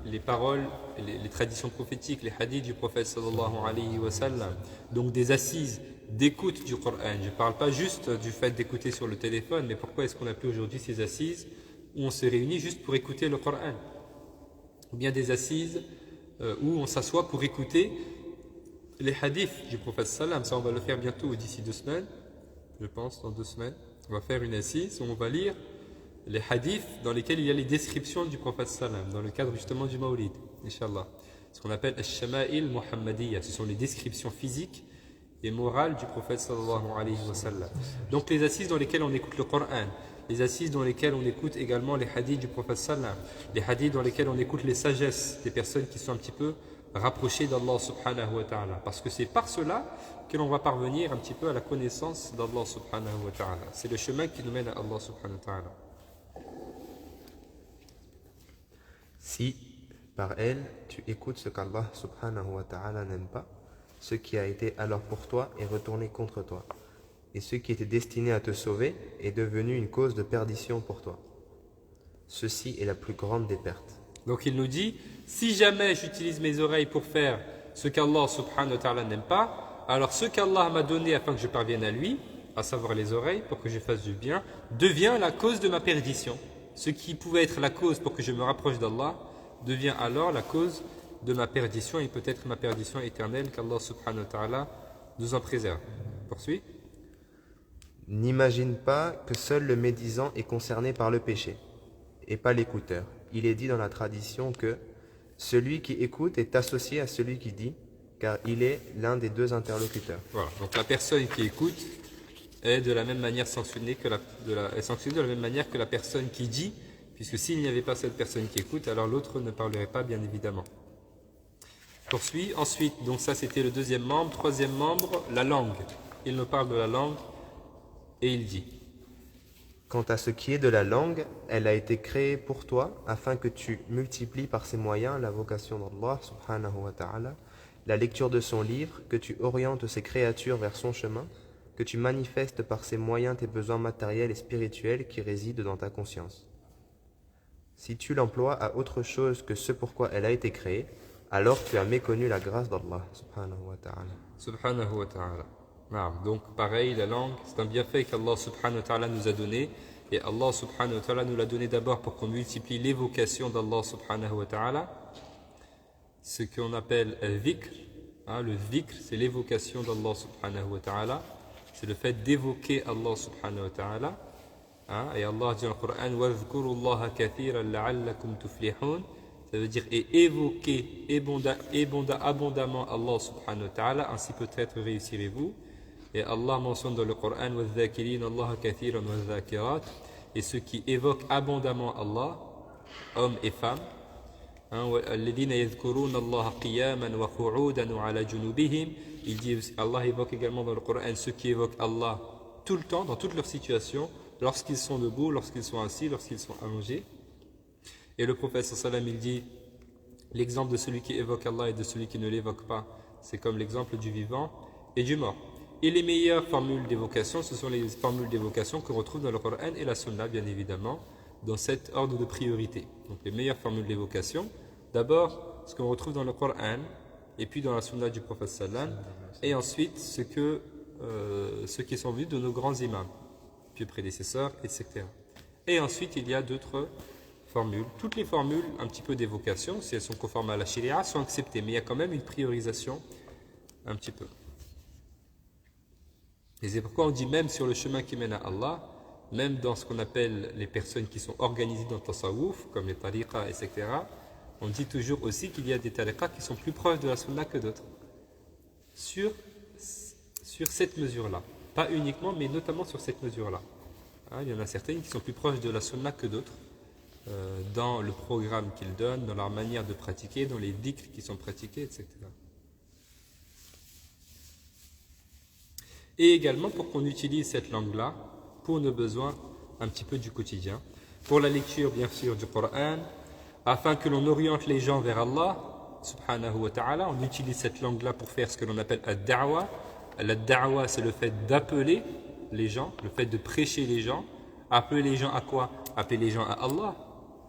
les paroles, les traditions prophétiques, les hadiths du prophète sallallahu alayhi wa sallam. Donc des assises d'écoute du Coran. Je ne parle pas juste du fait d'écouter sur le téléphone, mais pourquoi est-ce qu'on n'a plus aujourd'hui ces assises où on se réunit juste pour écouter le Coran? Ou bien des assises où on s'assoit pour écouter les hadiths du prophète sallam. Ça on va le faire bientôt d'ici 2 semaines, je pense dans 2 semaines. On va faire une assise où on va lire les hadiths dans lesquels il y a les descriptions du prophète sallam, dans le cadre justement du Mawlid, Inch'Allah. Ce qu'on appelle Al-Shama'il Muhammadiyya, ce sont les descriptions physiques et morales du prophète sallallahu alayhi wa sallam. Donc les assises dans lesquelles on écoute le Coran, les assises dans lesquelles on écoute également les hadiths du prophète sallam, les hadiths dans lesquels on écoute les sagesses des personnes qui sont un petit peu rapprochées d'Allah subhanahu wa ta'ala. Parce que c'est par cela que l'on va parvenir un petit peu à la connaissance d'Allah subhanahu wa ta'ala. C'est le chemin qui nous mène à Allah subhanahu wa ta'ala. Si, par elle, tu écoutes ce qu'Allah subhanahu wa ta'ala n'aime pas, ce qui a été alors pour toi est retourné contre toi, et ce qui était destiné à te sauver est devenu une cause de perdition pour toi. Ceci est la plus grande des pertes. Donc il nous dit, si jamais j'utilise mes oreilles pour faire ce qu'Allah subhanahu wa ta'ala n'aime pas, alors ce qu'Allah m'a donné afin que je parvienne à lui, à savoir les oreilles, pour que je fasse du bien, devient la cause de ma perdition. Ce qui pouvait être la cause pour que je me rapproche d'Allah devient alors la cause de ma perdition et peut-être ma perdition éternelle, qu'Allah subhanahu wa ta'ala nous en préserve. Poursuit. N'imagine pas que seul le médisant est concerné par le péché, et pas l'écouteur. Il est dit dans la tradition que celui qui écoute est associé à celui qui dit, car il est l'un des deux interlocuteurs. Voilà. Donc la personne qui écoute est de la même manière sanctionnée est sanctionnée de la même manière que la personne qui dit, puisque s'il n'y avait pas cette personne qui écoute, alors l'autre ne parlerait pas, bien évidemment. Poursuit. Ensuite, donc ça c'était le deuxième membre. Troisième membre, la langue. Il nous parle de la langue et il dit. Quant à ce qui est de la langue, elle a été créée pour toi afin que tu multiplies par ses moyens l'invocation d'Allah subhanahu wa ta'ala, la lecture de son livre, que tu orientes ses créatures vers son chemin, que tu manifestes par ses moyens tes besoins matériels et spirituels qui résident dans ta conscience. Si tu l'emploies à autre chose que ce pourquoi elle a été créée, alors tu as méconnu la grâce d'Allah subhanahu wa ta'ala. Subhanahu wa ta'ala. Donc pareil, la langue, c'est un bienfait qu'Allah subhanahu wa ta'ala nous a donné. Et Allah subhanahu wa ta'ala nous l'a donné d'abord pour qu'on multiplie l'évocation d'Allah subhanahu wa ta'ala. Ce qu'on appelle dhikr. Le dhikr, c'est l'évocation d'Allah subhanahu wa ta'ala. C'est le fait d'évoquer Allah subhanahu wa ta'ala. Et Allah dit dans le Coran وَاذْكُرُوا اللَّهَ كَثِيرًا لَعَلَّكُمْ تُفْلِحُونَ. Ça veut dire et évoquer abondamment Allah subhanahu wa ta'ala, ainsi peut-être réussirez-vous. Et Allah mentionne dans le Coran وَالذَّاكِرِينَ اللَّهَ كَثِيرًا وَالذَّاكِرَاتِ. Et ceux qui évoquent abondamment Allah, hommes et femmes. الَّذِينَ يَذْكُرُونَ اللَّهَ قِيَامًا وَقُعُودًا وَعَلَى جُنُوبِهِمْ. Il dit, Allah évoque également dans le Coran ceux qui évoquent Allah tout le temps, dans toutes leurs situations, lorsqu'ils sont debout, lorsqu'ils sont assis, lorsqu'ils sont allongés. Et le prophète sallallahu alayhi wa sallam, il dit, l'exemple de celui qui évoque Allah et de celui qui ne l'évoque pas, c'est comme l'exemple du vivant et du mort. Et les meilleures formules d'évocation, ce sont les formules d'évocation qu'on retrouve dans le Coran et la Sunna, bien évidemment, dans cet ordre de priorité. Donc les meilleures formules d'évocation, d'abord ce qu'on retrouve dans le Coran, et puis dans la Sunna du prophète sallam, et ensuite ceux qui sont venus de nos grands imams, puis prédécesseurs, etc. Et ensuite il y a d'autres formules. Toutes les formules un petit peu d'évocation, si elles sont conformes à la sharia, sont acceptées, mais il y a quand même une priorisation un petit peu. Et c'est pourquoi on dit même sur le chemin qui mène à Allah, même dans ce qu'on appelle les personnes qui sont organisées dans le tasawwuf, comme les tariqas, etc., on dit toujours aussi qu'il y a des tariqas qui sont plus proches de la sunna que d'autres. Sur cette mesure-là. Pas uniquement, mais notamment sur cette mesure-là. Il y en a certaines qui sont plus proches de la sunna que d'autres, dans le programme qu'ils donnent, dans leur manière de pratiquer, dans les dhikrs qui sont pratiqués, etc. Et également pour qu'on utilise cette langue-là pour nos besoins un petit peu du quotidien. Pour la lecture, bien sûr, du Coran, afin que l'on oriente les gens vers Allah, subhanahu wa ta'ala, on utilise cette langue-là pour faire ce que l'on appelle ad-da'wa. La-da'wa, c'est le fait d'appeler les gens, le fait de prêcher les gens. Appeler les gens à quoi? Appeler les gens à Allah.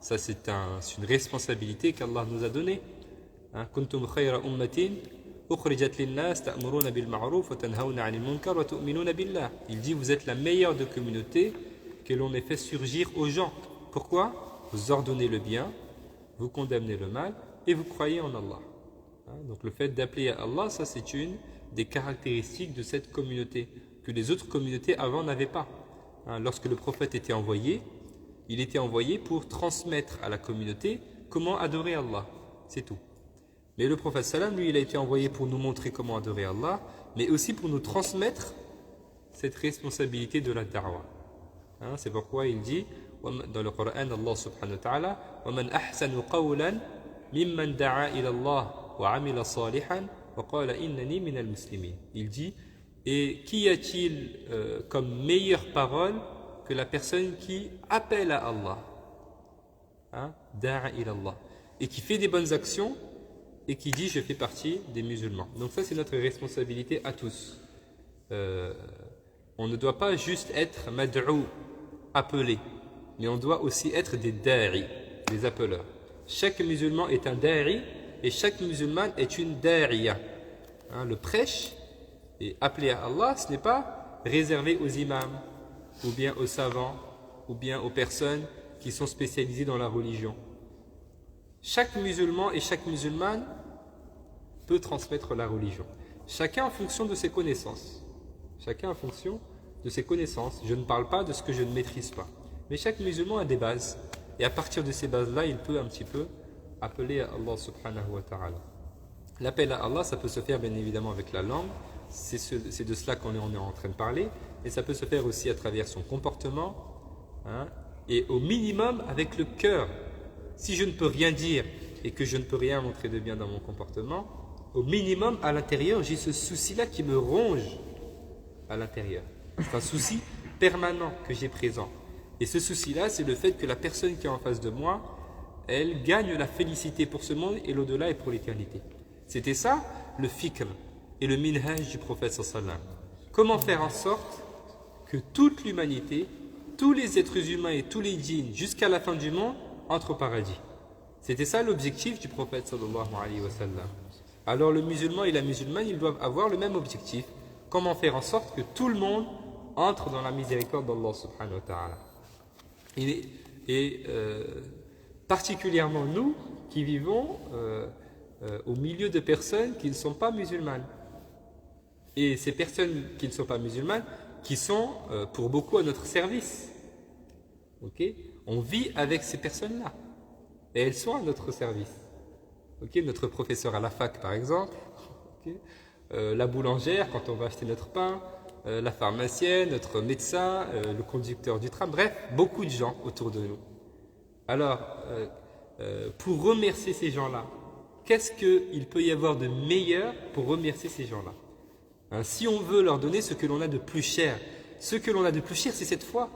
Ça, c'est une responsabilité qu'Allah nous a donnée. Kuntum khayra ummatin ukhrijat lin-nas ta'muruna bil ma'ruf wa tanhauna 'anil munkar wa tu'minuna billah. Il dit, vous êtes la meilleure de communautés que l'on ait fait surgir aux gens. Pourquoi? Vous ordonnez le bien, vous condamnez le mal et vous croyez en Allah. Donc le fait d'appeler à Allah, ça c'est une des caractéristiques de cette communauté que les autres communautés avant n'avaient pas. Lorsque le prophète était envoyé, il était envoyé pour transmettre à la communauté comment adorer Allah. C'est tout. Mais le prophète sallam, lui, il a été envoyé pour nous montrer comment adorer Allah, mais aussi pour nous transmettre cette responsabilité de la da'wa. C'est pourquoi il dit dans le Coran, Allah subhanahu wa ta'ala, وَمَنْ أَحْسَنُ قَوْلًا مِمَّنْ دَعَا إِلَى اللَّهِ وَعَمِلَ صَالِحًا وَقَالَ إِنَّنِي مِنَ الْمُسْلِمِينَ. Il dit, et qu'y a-t-il comme meilleure parole que la personne qui appelle à Allah, da'a ila Allah, et qui fait des bonnes actions et qui dit je fais partie des musulmans. Donc ça c'est notre responsabilité à tous. On ne doit pas juste être mad'ou, appelé, mais on doit aussi être des da'i, des appeleurs. Chaque musulman est un da'i et chaque musulmane est une da'iya. Le prêche et appeler à Allah, ce n'est pas réservé aux imams, ou bien aux savants, ou bien aux personnes qui sont spécialisées dans la religion. Chaque musulman et chaque musulmane peut transmettre la religion. Chacun en fonction de ses connaissances. Chacun en fonction de ses connaissances. Je ne parle pas de ce que je ne maîtrise pas. Mais chaque musulman a des bases. Et à partir de ces bases-là, il peut un petit peu appeler à Allah subhanahu wa ta'ala. L'appel à Allah, ça peut se faire bien évidemment avec la langue. C'est de cela qu'on est en train de parler. Et ça peut se faire aussi à travers son comportement. Hein, et au minimum avec le cœur. Si je ne peux rien dire et que je ne peux rien montrer de bien dans mon comportement, au minimum à l'intérieur, j'ai ce souci-là qui me ronge à l'intérieur. C'est un souci permanent que j'ai présent. Et ce souci-là, c'est le fait que la personne qui est en face de moi, elle gagne la félicité pour ce monde et l'au-delà et pour l'éternité. C'était ça le fikr et le minhaj du prophète sallallahu alayhi wa sallam. Comment faire en sorte que toute l'humanité, tous les êtres humains et tous les djinns, jusqu'à la fin du monde, entrent au paradis. C'était ça l'objectif du prophète sallallahu alayhi wa sallam. Alors le musulman et la musulmane, ils doivent avoir le même objectif. Comment faire en sorte que tout le monde entre dans la miséricorde d'Allah subhanahu wa ta'ala. Et particulièrement nous qui vivons au milieu de personnes qui ne sont pas musulmanes. Et ces personnes qui ne sont pas musulmanes, qui sont pour beaucoup à notre service. Okay? On vit avec ces personnes-là. Et elles sont à notre service. Okay? Notre professeur à la fac, par exemple. Okay? La boulangère, quand on va acheter notre pain. La pharmacienne, notre médecin, le conducteur du tram. Bref, beaucoup de gens autour de nous. Alors, pour remercier ces gens-là, qu'est-ce qu'il peut y avoir de meilleur pour remercier ces gens-là? Hein, si on veut leur donner ce que l'on a de plus cher, ce que l'on a de plus cher, c'est cette foi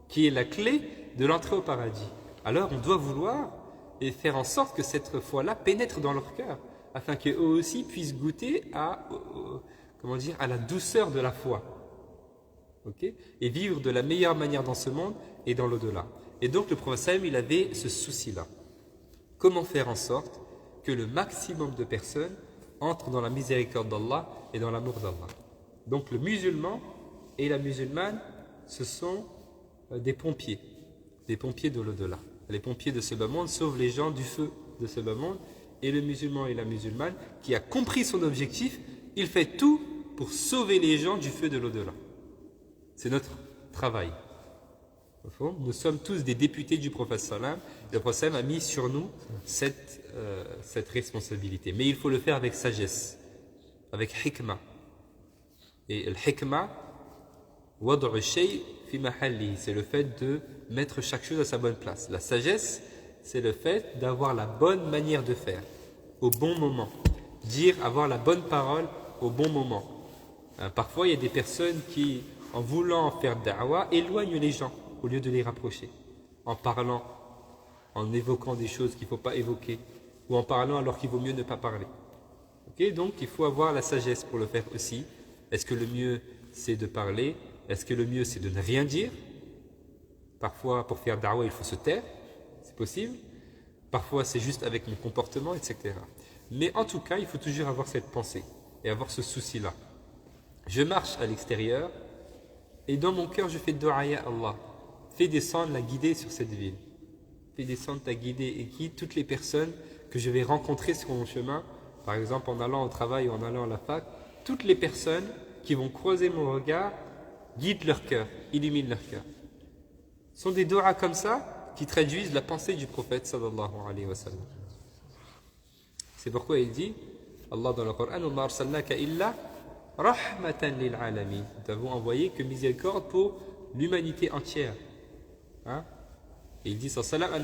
qui est la clé de l'entrée au paradis. Alors, on doit vouloir et faire en sorte que cette foi-là pénètre dans leur cœur, afin qu'eux aussi puissent goûter à la douceur de la foi. Okay? Et vivre de la meilleure manière dans ce monde et dans l'au-delà. Et donc, le prophète sallam, il avait ce souci-là. Comment faire en sorte que le maximum de personnes entrent dans la miséricorde d'Allah et dans l'amour d'Allah. Donc le musulman et la musulmane, ce sont des pompiers de l'au-delà. Les pompiers de ce bas monde sauvent les gens du feu de ce bas monde, et le musulman et la musulmane, qui a compris son objectif, il fait tout pour sauver les gens du feu de l'au-delà. C'est notre travail. Nous sommes tous des députés du prophète sallam. Le prophète sallam a mis sur nous cette responsabilité. Mais il faut le faire avec sagesse, avec hikmah. Et le hikmah, wad'u shay fi mahalli, c'est le fait de mettre chaque chose à sa bonne place. La sagesse, c'est le fait d'avoir la bonne manière de faire, au bon moment. Avoir la bonne parole au bon moment. Parfois, il y a des personnes qui, en voulant faire da'wah, éloignent les gens au lieu de les rapprocher, en parlant, en évoquant des choses qu'il ne faut pas évoquer, ou en parlant alors qu'il vaut mieux ne pas parler. Okay? Donc il faut avoir la sagesse pour le faire aussi. Est-ce que le mieux c'est de parler? Est-ce que le mieux c'est de ne rien dire? Parfois pour faire da'wah il faut se taire, c'est possible. Parfois c'est juste avec mon comportement, etc. Mais en tout cas il faut toujours avoir cette pensée et avoir ce souci-là. Je marche à l'extérieur et dans mon cœur je fais dua à Allah. Fais descendre la guidée sur cette ville. Fais descendre ta guidée et guide toutes les personnes que je vais rencontrer sur mon chemin, par exemple en allant au travail ou en allant à la fac. Toutes les personnes qui vont croiser mon regard, guide leur cœur, illumine leur cœur. Ce sont des doigts comme ça qui traduisent la pensée du prophète sallallahu alayhi wa sallam. C'est pourquoi il dit, Allah dans le Coran, « Wa arsalnaka illa rahmatan lil alamin » Nous t'avons envoyé que miséricorde pour l'humanité entière. Hein? Et il dit sallallahu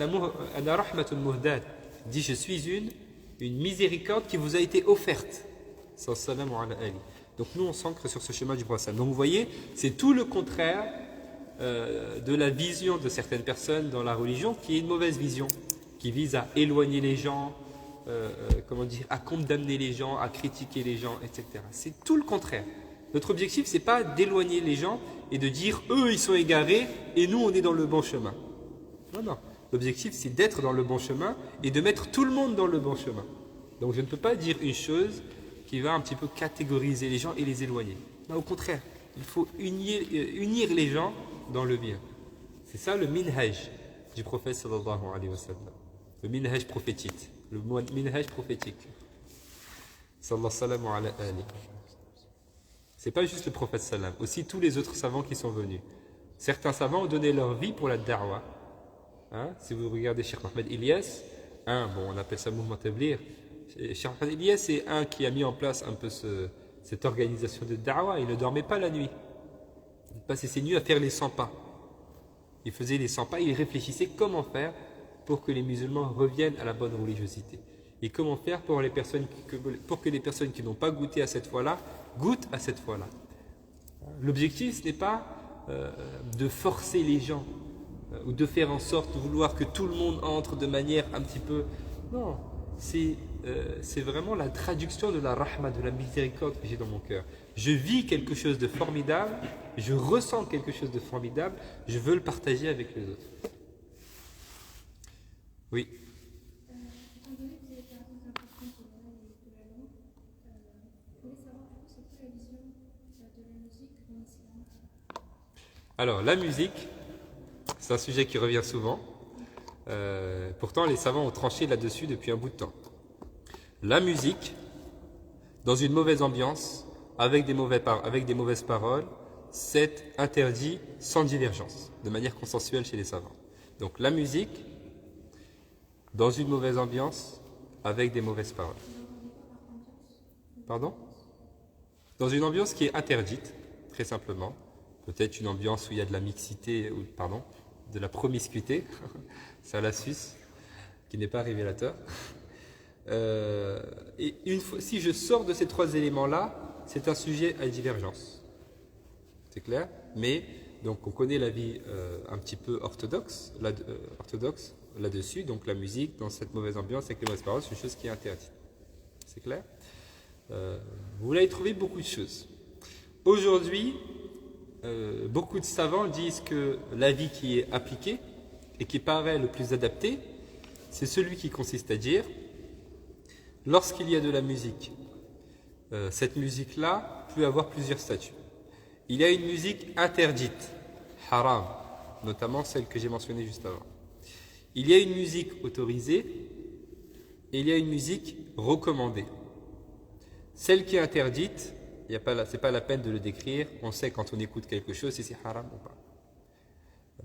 ana rahmatun muhdad. Il dit je suis une miséricorde qui vous a été offerte. Sallallahu alayhi. Donc nous on s'ancre sur ce chemin du prophète. Donc vous voyez, c'est tout le contraire de la vision de certaines personnes dans la religion qui est une mauvaise vision, qui vise à éloigner les gens, à condamner les gens, à critiquer les gens, etc. C'est tout le contraire. Notre objectif, c'est pas d'éloigner les gens et de dire eux ils sont égarés et nous on est dans le bon chemin. Non. L'objectif c'est d'être dans le bon chemin et de mettre tout le monde dans le bon chemin. Donc je ne peux pas dire une chose qui va un petit peu catégoriser les gens et les éloigner. Non, au contraire, il faut unir les gens dans le bien. C'est ça le minhaj du prophète sallallahu alayhi wa sallam. Le minhaj prophétique. Le minhaj prophétique. Sallallahu alayhi wa sallam. C'est pas juste le prophète sallam, aussi tous les autres savants qui sont venus. Certains savants ont donné leur vie pour la da'wah. Hein? Si vous regardez Cheikh Mohamed Ilyas, on appelle ça mouvement Tabligh. Cheikh Mohamed Ilyas, c'est un qui a mis en place un peu cette organisation de da'wah. Il ne dormait pas la nuit. Il passait ses nuits à faire les 100 pas. Il faisait les 100 pas, il réfléchissait comment faire pour que les musulmans reviennent à la bonne religiosité. Et comment faire pour que les personnes qui n'ont pas goûté à cette foi-là goûtent à cette foi-là. L'objectif, ce n'est pas de forcer les gens ou de faire en sorte de vouloir que tout le monde entre de manière un petit peu... Non, c'est vraiment la traduction de la rahma, de la miséricorde que j'ai dans mon cœur. Je vis quelque chose de formidable, je ressens quelque chose de formidable, je veux le partager avec les autres. Oui. Étant donné que vous avez parlé d'importance de la langue, je voulais savoir c'est quoi la vision de la musique dans l'islam. Alors, la musique, c'est un sujet qui revient souvent. Pourtant, les savants ont tranché là-dessus depuis un bout de temps. La musique, dans une mauvaise ambiance, avec des mauvaises paroles, c'est interdit sans divergence, de manière consensuelle chez les savants. Donc, la musique, dans une mauvaise ambiance, avec des mauvaises paroles. Pardon? Dans une ambiance qui est interdite, très simplement. Peut-être une ambiance où il y a de la mixité, de la promiscuité, c'est un lapsus qui n'est pas révélateur. Et une fois, si je sors de ces trois éléments-là, c'est un sujet à divergence. C'est clair? Mais, donc, on connaît l'avis un petit peu orthodoxe là-dessus. Donc, la musique, dans cette mauvaise ambiance, avec les mauvaises paroles, c'est une chose qui est interdite. C'est clair? Vous allez trouver beaucoup de choses. Aujourd'hui, beaucoup de savants disent que l'avis qui est appliqué et qui paraît le plus adapté, c'est celui qui consiste à dire, lorsqu'il y a de la musique, cette musique-là peut avoir plusieurs statuts. Il y a une musique interdite, haram, notamment celle que j'ai mentionnée juste avant. Il y a une musique autorisée et il y a une musique recommandée. Celle qui est interdite, ce n'est pas la peine de le décrire, on sait quand on écoute quelque chose si c'est haram ou pas.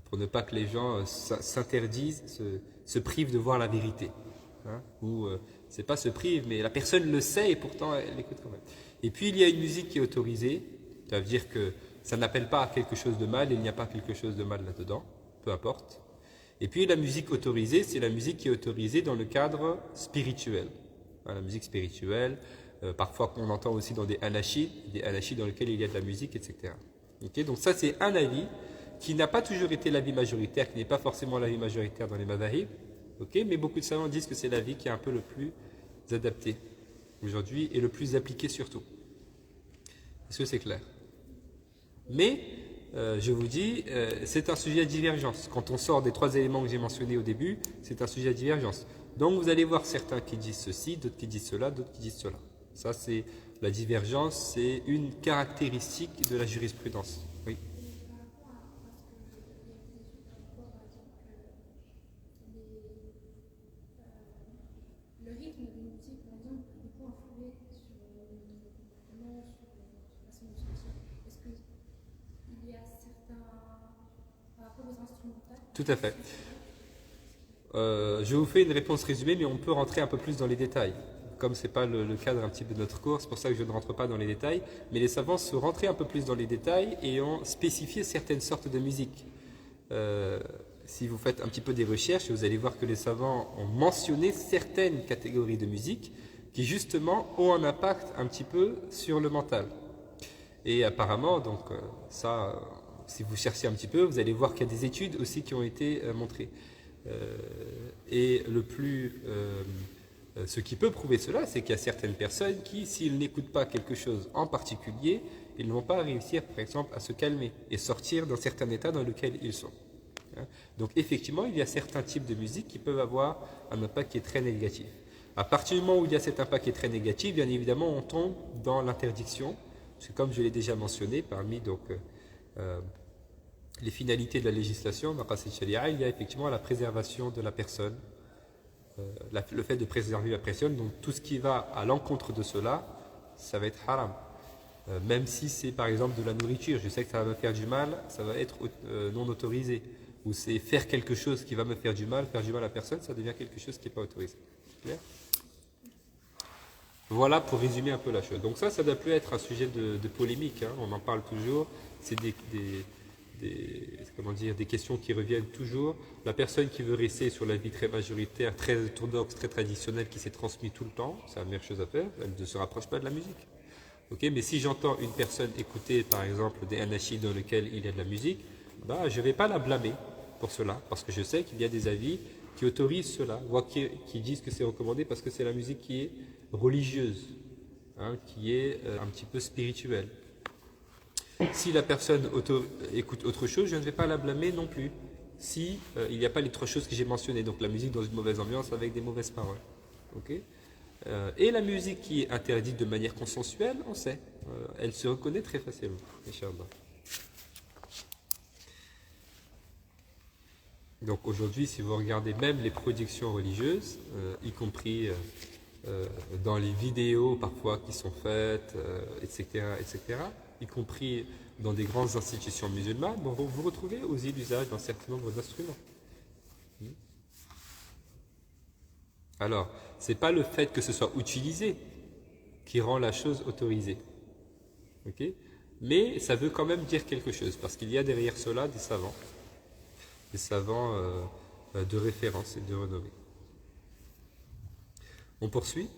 Pour ne pas que les gens s'interdisent, se privent de voir la vérité. C'est pas se prive, mais la personne le sait et pourtant elle l'écoute quand même. Et puis il y a une musique qui est autorisée, ça veut dire que ça n'appelle pas à quelque chose de mal, il n'y a pas quelque chose de mal là-dedans, peu importe. Et puis la musique autorisée, c'est la musique qui est autorisée dans le cadre spirituel. La musique spirituelle, parfois qu'on entend aussi dans des anachis dans lesquels il y a de la musique, etc. Okay, donc ça c'est un avis qui n'a pas toujours été l'avis majoritaire, qui n'est pas forcément l'avis majoritaire dans les madhahib, mais beaucoup de savants disent que c'est l'avis qui est un peu le plus adapté aujourd'hui et le plus appliqué surtout. Est-ce que c'est clair? Mais, je vous dis, c'est un sujet à divergence. Quand on sort des trois éléments que j'ai mentionnés au début, c'est un sujet à divergence. Donc vous allez voir certains qui disent ceci, d'autres qui disent cela, d'autres qui disent cela. Ça, c'est la divergence, c'est une caractéristique de la jurisprudence. Oui. Le rythme de musique, par exemple, peut beaucoup influer sur notre comportement, sur notre façon de se sentir. Est-ce qu'il y a certains, par rapport aux instrumentales? Tout à fait. Je vous fais une réponse résumée, mais on peut rentrer un peu plus dans les détails. Comme ce n'est pas le cadre un petit peu de notre cours, c'est pour ça que je ne rentre pas dans les détails. Mais les savants sont rentrés un peu plus dans les détails et ont spécifié certaines sortes de musique. Si vous faites un petit peu des recherches, vous allez voir que les savants ont mentionné certaines catégories de musique qui justement ont un impact un petit peu sur le mental. Et apparemment, donc si vous cherchez un petit peu, vous allez voir qu'il y a des études aussi qui ont été montrées. Et ce qui peut prouver cela, c'est qu'il y a certaines personnes qui, s'ils n'écoutent pas quelque chose en particulier, ils ne vont pas réussir, par exemple, à se calmer et sortir d'un certain état dans lequel ils sont. Donc effectivement, il y a certains types de musique qui peuvent avoir un impact qui est très négatif. À partir du moment où il y a cet impact qui est très négatif, bien évidemment, on tombe dans l'interdiction. Parce que comme je l'ai déjà mentionné, parmi les finalités de la législation, maqasid sharia, il y a effectivement la préservation de la personne, le fait de préserver la personne. Donc tout ce qui va à l'encontre de cela, ça va être haram. Même si c'est par exemple de la nourriture, je sais que ça va me faire du mal, ça va être non autorisé. Ou c'est faire quelque chose qui va me faire du mal à personne, ça devient quelque chose qui n'est pas autorisé. Clair? Voilà pour résumer un peu la chose. Donc ça ne doit plus être un sujet de polémique, hein. On en parle toujours, c'est comment dire, des questions qui reviennent toujours. La personne qui veut rester sur la vie très majoritaire, très orthodoxe, très traditionnelle, qui s'est transmise tout le temps, c'est la meilleure chose à faire, elle ne se rapproche pas de la musique. Okay, mais si j'entends une personne écouter par exemple des anachis dans lesquels il y a de la musique, bah, je ne vais pas la blâmer pour cela, parce que je sais qu'il y a des avis qui autorisent cela, voire qui disent que c'est recommandé parce que c'est la musique qui est religieuse, hein, qui est un petit peu spirituelle. Si la personne écoute autre chose, je ne vais pas la blâmer non plus, si il n'y a pas les trois choses que j'ai mentionnées, donc la musique dans une mauvaise ambiance avec des mauvaises paroles. Okay, et la musique qui est interdite de manière consensuelle, on sait, elle se reconnaît très facilement, Inch'Allah. Donc aujourd'hui, si vous regardez même les productions religieuses, y compris dans les vidéos parfois qui sont faites, etc., y compris dans des grandes institutions musulmanes, bon, vous retrouvez aussi l'usage d'un certain nombre d'instruments. Alors, ce n'est pas le fait que ce soit utilisé qui rend la chose autorisée. Okay, mais ça veut quand même dire quelque chose, parce qu'il y a derrière cela des savants de référence et de renommée. On poursuit.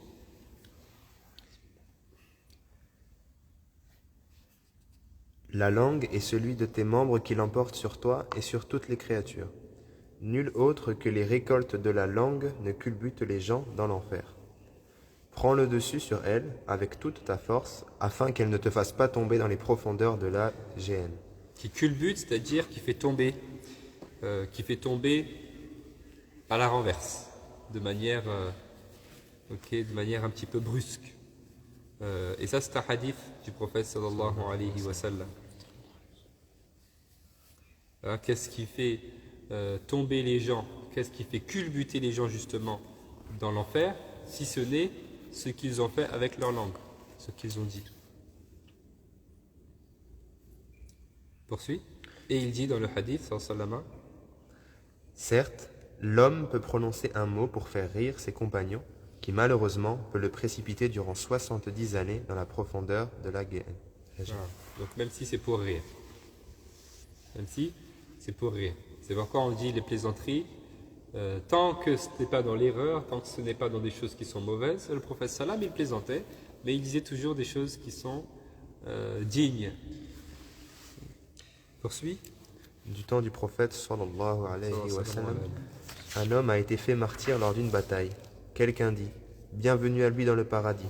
La langue est celui de tes membres qui l'emporte sur toi et sur toutes les créatures. Nul autre que les récoltes de la langue ne culbute les gens dans l'enfer. Prends le dessus sur elle avec toute ta force, afin qu'elle ne te fasse pas tomber dans les profondeurs de la géhenne. Qui culbute, c'est-à-dire qui fait tomber à la renverse, de manière un petit peu brusque. Et ça, c'est un hadith du prophète sallallahu alayhi wa sallam. Qu'est-ce qui fait tomber les gens, qu'est-ce qui fait culbuter les gens justement dans l'enfer, si ce n'est ce qu'ils ont fait avec leur langue, ce qu'ils ont dit. Poursuit. Et il dit dans le hadith, sallallahu. Certes, l'homme peut prononcer un mot pour faire rire ses compagnons, qui malheureusement peut le précipiter durant 70 années dans la profondeur de la géhenne. Donc même si c'est pour rire. Même si c'est pour rire. C'est pourquoi on dit les plaisanteries, tant que ce n'est pas dans l'erreur, tant que ce n'est pas dans des choses qui sont mauvaises, le prophète sallam il plaisantait, mais il disait toujours des choses qui sont dignes. Poursuit. Du temps du prophète sallallahu alayhi wa sallam, un homme a été fait martyr lors d'une bataille. Quelqu'un dit « Bienvenue à lui dans le paradis ».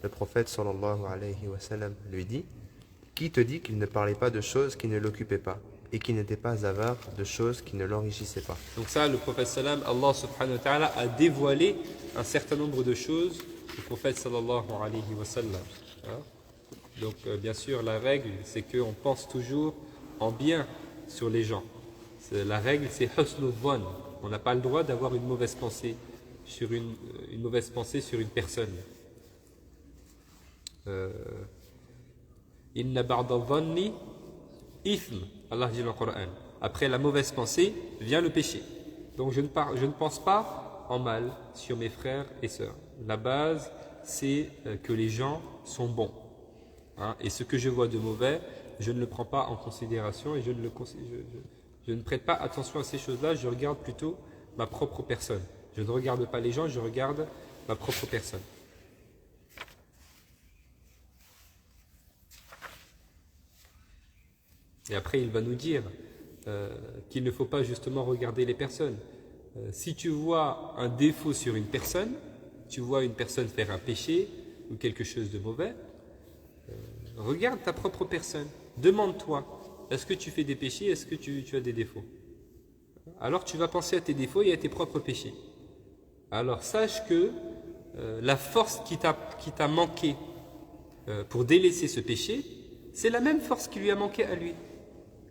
Le prophète sallallahu alayhi wa sallam lui dit « Qui te dit qu'il ne parlait pas de choses qui ne l'occupaient pas et qui n'était pas avare de choses qui ne l'enrichissaient pas ». Donc ça, le prophète sallam, Allah subhanahu wa ta'ala a dévoilé un certain nombre de choses au prophète sallallahu alayhi wa sallam. Donc bien sûr, la règle, c'est qu'on pense toujours en bien sur les gens. La règle, c'est husnul dhann. On n'a pas le droit d'avoir une mauvaise pensée sur une personne. Inna ba'da dhanni ithm. Allah dit dans le Coran. Après la mauvaise pensée vient le péché. Donc je ne pense pas en mal sur mes frères et sœurs. La base, c'est que les gens sont bons. Et ce que je vois de mauvais, je ne le prends pas en considération et je ne prête pas attention à ces choses-là, je regarde plutôt ma propre personne. Je ne regarde pas les gens, je regarde ma propre personne. Et après, il va nous dire qu'il ne faut pas justement regarder les personnes. Si tu vois un défaut sur une personne, tu vois une personne faire un péché ou quelque chose de mauvais, regarde ta propre personne. Demande-toi, est-ce que tu fais des péchés, est-ce que tu as des défauts? Alors tu vas penser à tes défauts et à tes propres péchés. Alors sache que la force qui t'a manqué pour délaisser ce péché, c'est la même force qui lui a manqué à lui.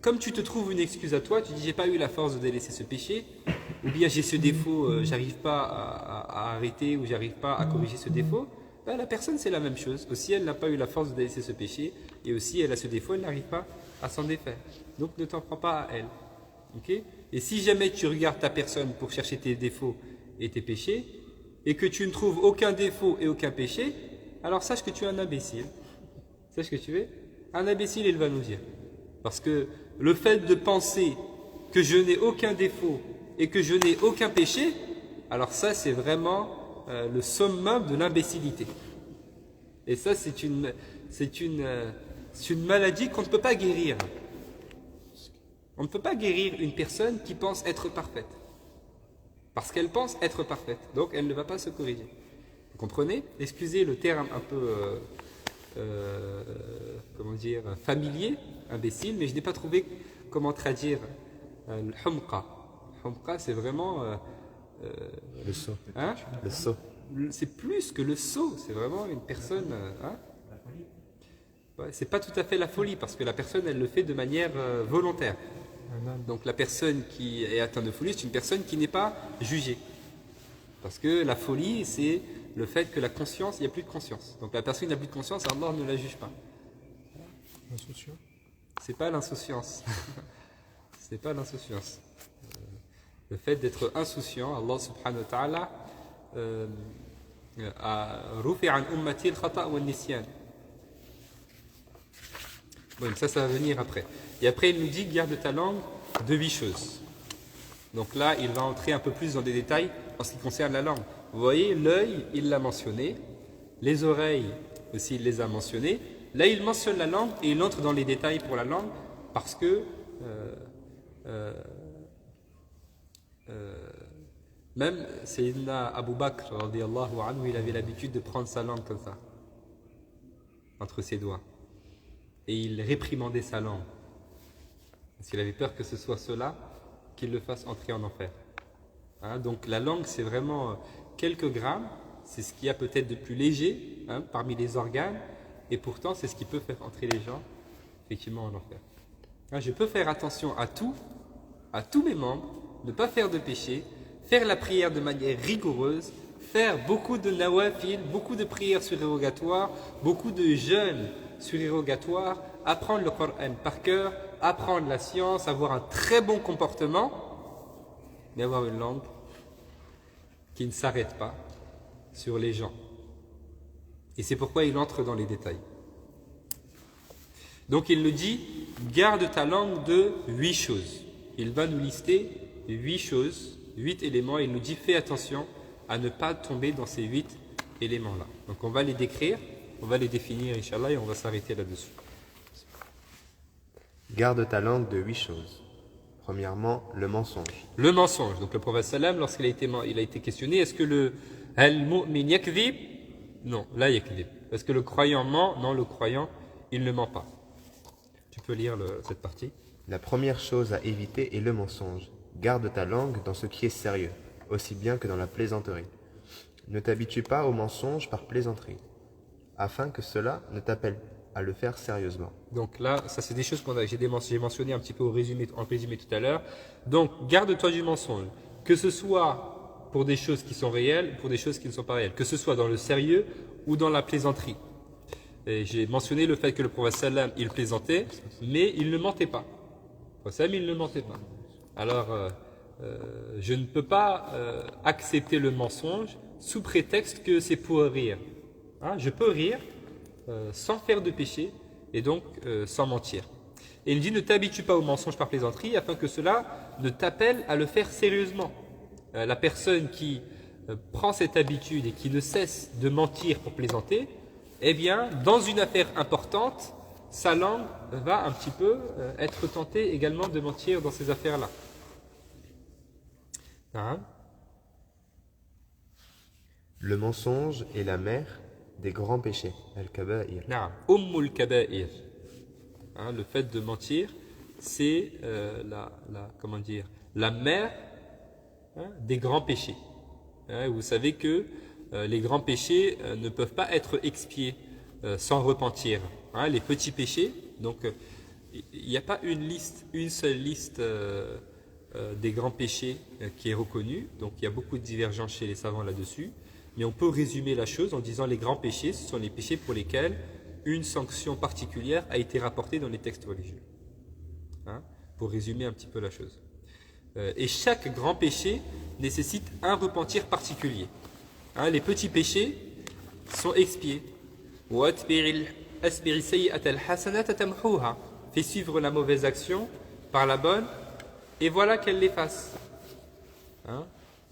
Comme tu te trouves une excuse à toi, tu dis j'ai pas eu la force de délaisser ce péché, ou bien j'ai ce défaut, j'arrive pas à arrêter ou j'arrive pas à corriger ce défaut, Ben, la personne, c'est la même chose. Aussi, elle n'a pas eu la force de délaisser ce péché, et aussi, elle a ce défaut, elle n'arrive pas à s'en défaire. Donc, ne t'en prends pas à elle. Ok? Et si jamais tu regardes ta personne pour chercher tes défauts et tes péchés, et que tu ne trouves aucun défaut et aucun péché, alors sache que tu es un imbécile. Sache que tu es un imbécile, il va nous dire. Parce que le fait de penser que je n'ai aucun défaut et que je n'ai aucun péché, alors ça, c'est vraiment le summum de l'imbécilité. Et ça, c'est une maladie qu'on ne peut pas guérir. On ne peut pas guérir une personne qui pense être parfaite. Parce qu'elle pense être parfaite. Donc, elle ne va pas se corriger. Vous comprenez? Excusez le terme un peu, comment dire, familier, imbécile, mais je n'ai pas trouvé comment traduire le humqa. Humqa, c'est vraiment... Le sot. hein? Le sot. C'est plus que le sot, c'est vraiment une personne... hein? Ouais, c'est pas tout à fait la folie, parce que la personne, elle le fait de manière volontaire. Donc la personne qui est atteinte de folie, c'est une personne qui n'est pas jugée. Parce que la folie, c'est le fait que la conscience, il n'y a plus de conscience. Donc la personne qui n'a plus de conscience, Allah ne la juge pas. Insouciant. C'est pas l'insouciance. C'est pas l'insouciance. Le fait d'être insouciant, Allah subhanahu wa ta'ala a rufi an ummati al-khata' wa nisyan. Bon, ça va venir après. Et après, il nous dit, garde ta langue de 8 choses. Donc là, il va entrer un peu plus dans des détails en ce qui concerne la langue. Vous voyez, l'œil, il l'a mentionné. Les oreilles aussi, il les a mentionnées. Là, il mentionne la langue et il entre dans les détails pour la langue parce que même Sayyidina Abu Bakr, radiyallahu anhu, il avait l'habitude de prendre sa langue comme ça, entre ses doigts. Et il réprimandait sa langue. Parce qu'il avait peur que ce soit cela qui le fasse entrer en enfer. Hein, donc la langue, c'est vraiment quelques grammes. C'est ce qu'il y a peut-être de plus léger parmi les organes. Et pourtant, c'est ce qui peut faire entrer les gens effectivement en enfer. Hein, je peux faire attention à tout, à tous mes membres, ne pas faire de péché, faire la prière de manière rigoureuse, faire beaucoup de nawafil, beaucoup de prières surérogatoires, beaucoup de jeûnes surérogatoires, apprendre le Coran par cœur, apprendre la science, avoir un très bon comportement, mais avoir une langue qui ne s'arrête pas sur les gens. Et c'est pourquoi il entre dans les détails. Donc il nous dit, garde ta langue de 8 choses. Il va nous lister 8 choses, 8 éléments, et il nous dit, fais attention à ne pas tomber dans ces 8 éléments-là. Donc on va les décrire, on va les définir, Inch'Allah, et on va s'arrêter là-dessus. Garde ta langue de 8 choses. Premièrement, le mensonge. Le mensonge. Donc le prophète sallam, lorsqu'il a été questionné, est-ce que le al-mu'min yakdhib? Non, la yakdhib. Est-ce que le croyant ment? Non, le croyant, il ne ment pas. Tu peux lire cette partie. La première chose à éviter est le mensonge. Garde ta langue dans ce qui est sérieux, aussi bien que dans la plaisanterie. Ne t'habitue pas au mensonge par plaisanterie, afin que cela ne t'appelle à le faire sérieusement. Donc là, ça c'est des choses que j'ai mentionné un petit peu en résumé tout à l'heure. Donc, garde-toi du mensonge, que ce soit pour des choses qui sont réelles, pour des choses qui ne sont pas réelles, que ce soit dans le sérieux ou dans la plaisanterie. Et j'ai mentionné le fait que le prophète sallam, il plaisantait, mais il ne mentait pas. Le prophète sallam, il ne mentait pas. Alors, je ne peux pas accepter le mensonge sous prétexte que c'est pour rire. Hein, je peux rire sans faire de péché et donc sans mentir. Et il dit, ne t'habitue pas au mensonge par plaisanterie afin que cela ne t'appelle à le faire sérieusement. La personne qui prend cette habitude et qui ne cesse de mentir pour plaisanter, eh bien, dans une affaire importante, sa langue va un petit peu être tentée également de mentir dans ces affaires-là. Hein? Le mensonge est la mère des grands péchés, al-kaba'ir. Ummul kaba'ir. Hein, le fait de mentir, c'est la mère des grands péchés. Hein, vous savez que les grands péchés ne peuvent pas être expiés sans repentir. Hein, les petits péchés, donc il n'y a pas une seule liste des grands péchés qui est reconnue. Donc il y a beaucoup de divergences chez les savants là-dessus. Mais on peut résumer la chose en disant les grands péchés, ce sont les péchés pour lesquels une sanction particulière a été rapportée dans les textes religieux. Hein, pour résumer un petit peu la chose. Et chaque grand péché nécessite un repentir particulier. Hein, les petits péchés sont expiés. Fais suivre la mauvaise action par la bonne, et voilà qu'elle l'efface. Hein?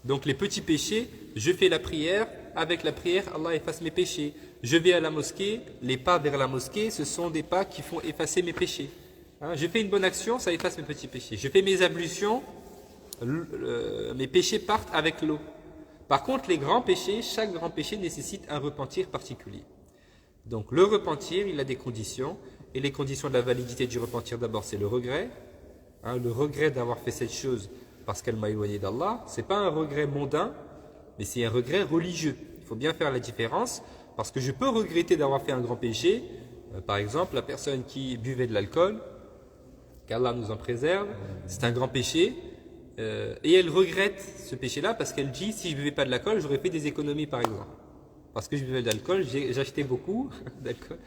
Donc les petits péchés, je fais la prière, avec la prière, Allah efface mes péchés. Je vais à la mosquée, les pas vers la mosquée, ce sont des pas qui font effacer mes péchés. Hein? Je fais une bonne action, ça efface mes petits péchés. Je fais mes ablutions, mes péchés partent avec l'eau. Par contre, les grands péchés, chaque grand péché nécessite un repentir particulier. Donc le repentir, il a des conditions, et les conditions de la validité du repentir, d'abord, c'est le regret. Hein, le regret d'avoir fait cette chose parce qu'elle m'a éloigné d'Allah, ce n'est pas un regret mondain, mais c'est un regret religieux. Il faut bien faire la différence, parce que je peux regretter d'avoir fait un grand péché. Par exemple, la personne qui buvait de l'alcool, qu'Allah nous en préserve, c'est un grand péché, et elle regrette ce péché-là parce qu'elle dit, si je ne buvais pas de l'alcool, j'aurais fait des économies, par exemple. Parce que je buvais de l'alcool, j'achetais beaucoup d'alcool.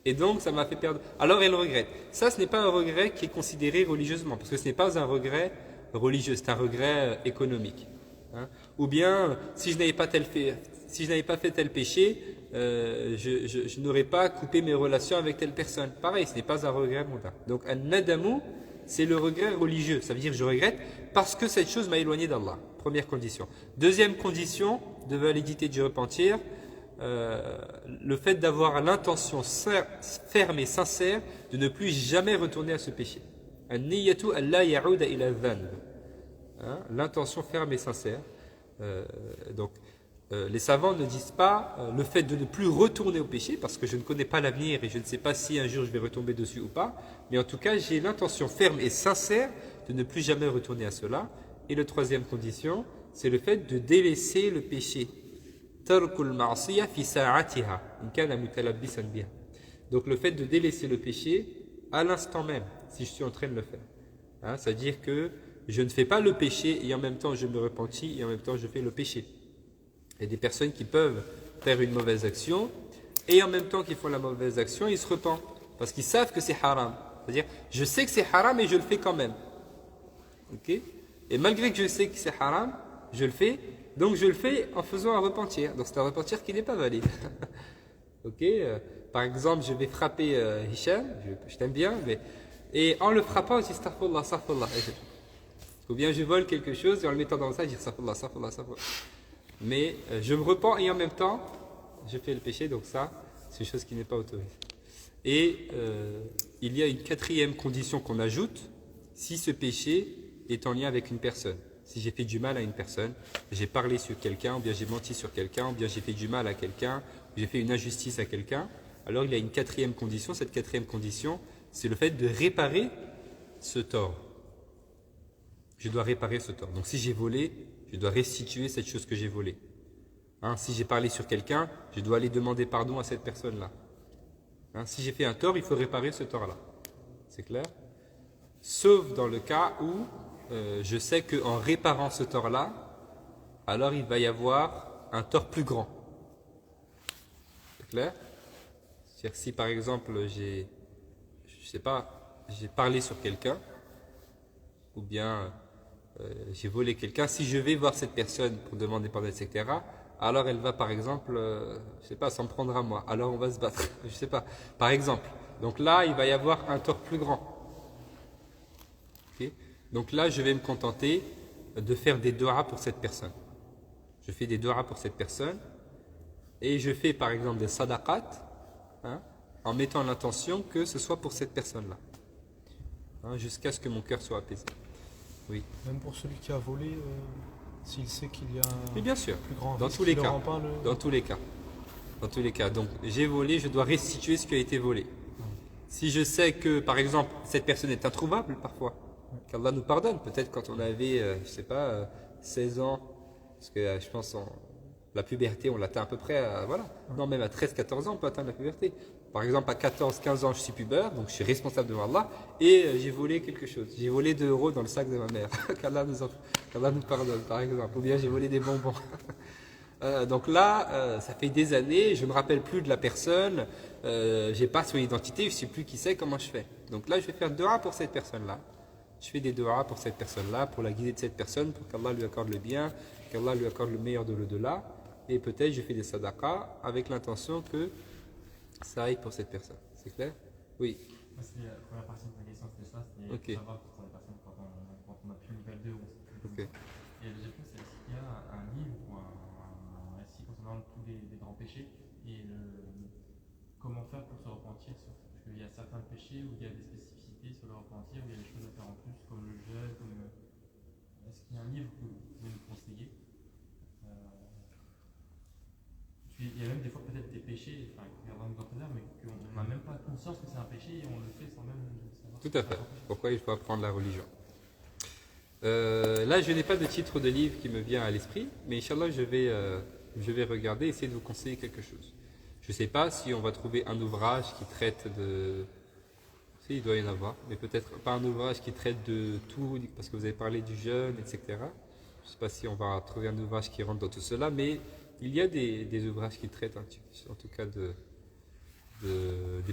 Et donc, ça m'a fait perdre. Alors, elle regrette. Ça, ce n'est pas un regret qui est considéré religieusement, parce que ce n'est pas un regret religieux, c'est un regret économique. Hein. Ou bien, si je n'avais pas fait tel péché, je n'aurais pas coupé mes relations avec telle personne. Pareil, ce n'est pas un regret mondain. Donc, un nadamu, c'est le regret religieux. Ça veut dire, je regrette parce que cette chose m'a éloigné d'Allah. Première condition. Deuxième condition de validité du repentir, le fait d'avoir l'intention ferme et sincère de ne plus jamais retourner à ce péché. L'intention ferme et sincère. Donc, les savants ne disent pas le fait de ne plus retourner au péché, parce que je ne connais pas l'avenir et je ne sais pas si un jour je vais retomber dessus ou pas, mais en tout cas j'ai l'intention ferme et sincère de ne plus jamais retourner à cela. Et la troisième condition, c'est le fait de délaisser le péché. Donc le fait de délaisser le péché à l'instant même, si je suis en train de le faire. Hein, c'est-à-dire que je ne fais pas le péché et en même temps je me repentis et en même temps je fais le péché. Il y a des personnes qui peuvent faire une mauvaise action et en même temps qu'ils font la mauvaise action, ils se repentent parce qu'ils savent que c'est haram. C'est-à-dire, je sais que c'est haram et je le fais quand même. Ok? Et malgré que je sais que c'est haram, je le fais. Donc je le fais en faisant un repentir. Donc c'est un repentir qui n'est pas valide. Ok, par exemple, je vais frapper Hicham, je t'aime bien, et en le frappant, je dis astaghfirullah, astaghfirullah. Ou bien je vole quelque chose et en le mettant dans le sac, je dis astaghfirullah, astaghfirullah, astaghfirullah. Mais je me repens et en même temps, je fais le péché, donc ça, c'est une chose qui n'est pas autorisée. Et il y a une quatrième condition qu'on ajoute, si ce péché est en lien avec une personne. Si j'ai fait du mal à une personne, j'ai parlé sur quelqu'un, ou bien j'ai menti sur quelqu'un, ou bien j'ai fait du mal à quelqu'un, ou j'ai fait une injustice à quelqu'un, alors il y a une quatrième condition. Cette quatrième condition, c'est le fait de réparer ce tort. Je dois réparer ce tort. Donc si j'ai volé, je dois restituer cette chose que j'ai volée. Hein, si j'ai parlé sur quelqu'un, je dois aller demander pardon à cette personne-là. Hein, si j'ai fait un tort, il faut réparer ce tort-là. C'est clair? Sauf dans le cas où je sais qu'en réparant ce tort-là, alors il va y avoir un tort plus grand. C'est clair? C'est-à-dire si par exemple j'ai parlé sur quelqu'un, ou bien j'ai volé quelqu'un, si je vais voir cette personne pour demander pardon, etc., alors elle va par exemple, s'en prendre à moi, alors on va se battre, je sais pas, par exemple. Donc là, il va y avoir un tort plus grand. Okay? Donc là, je vais me contenter de faire des doigts pour cette personne. Je fais des doigts pour cette personne et je fais par exemple des sadaqat, hein, en mettant l'intention que ce soit pour cette personne-là, hein, jusqu'à ce que mon cœur soit apaisé. Oui. Même pour celui qui a volé, s'il sait qu'il y a Mais bien sûr, plus grand dans risque, tous les il ne cas. rend pas le... Dans tous les cas. Dans tous les cas. Donc j'ai volé, je dois restituer ce qui a été volé. Si je sais que, par exemple, cette personne est introuvable parfois, qu'Allah nous pardonne, peut-être quand on avait, 16 ans, parce que je pense la puberté, on l'atteint à peu près à, voilà. Non, même à 13-14 ans, on peut atteindre la puberté. Par exemple, à 14-15 ans, je suis pubère, donc je suis responsable devant Allah, et j'ai volé quelque chose. J'ai volé 2 € dans le sac de ma mère. Qu'Allah nous pardonne, par exemple. Ou bien j'ai volé des bonbons. Donc là, ça fait des années, je ne me rappelle plus de la personne, j'ai pas son identité, je ne sais plus qui c'est, comment je fais. Donc là, je vais faire dua pour cette personne-là. Je fais des duas pour cette personne-là, pour la guider de cette personne, pour qu'Allah lui accorde le bien, qu'Allah lui accorde le meilleur de l'au-delà. Et peut-être je fais des sadaqas avec l'intention que ça aille pour cette personne. C'est clair? Oui. Moi, c'était la première partie de ma question, c'était ça, c'était Ok. savoir pour les personnes quand on a plus le niveau 2 ou on sait plus. Ok. Et la deuxième chose, c'est est-ce qu'il y a un livre ou un récit concernant tous les grands péchés et comment faire pour se repentir sur ça? Parce qu'il y a certains péchés où il y a des spécificités sur le repentir, où il y a des choses à faire en plus, comme le jeûne, comme... Est-ce qu'il y a un livre que vous pouvez nous conseiller? Il y a même des fois peut-être des péchés, enfin, mais qu'on n'a même pas conscience que c'est un péché et on le fait sans même savoir. Tout à fait. Pourquoi il faut apprendre la religion? Là, je n'ai pas de titre de livre qui me vient à l'esprit, mais Inch'Allah, je vais regarder, essayer de vous conseiller quelque chose. Je ne sais pas si on va trouver un ouvrage qui traite de... Si, il doit y en avoir, mais peut-être pas un ouvrage qui traite de tout, parce que vous avez parlé du jeûne, etc. Je ne sais pas si on va trouver un ouvrage qui rentre dans tout cela, mais il y a des ouvrages qui traitent en tout cas des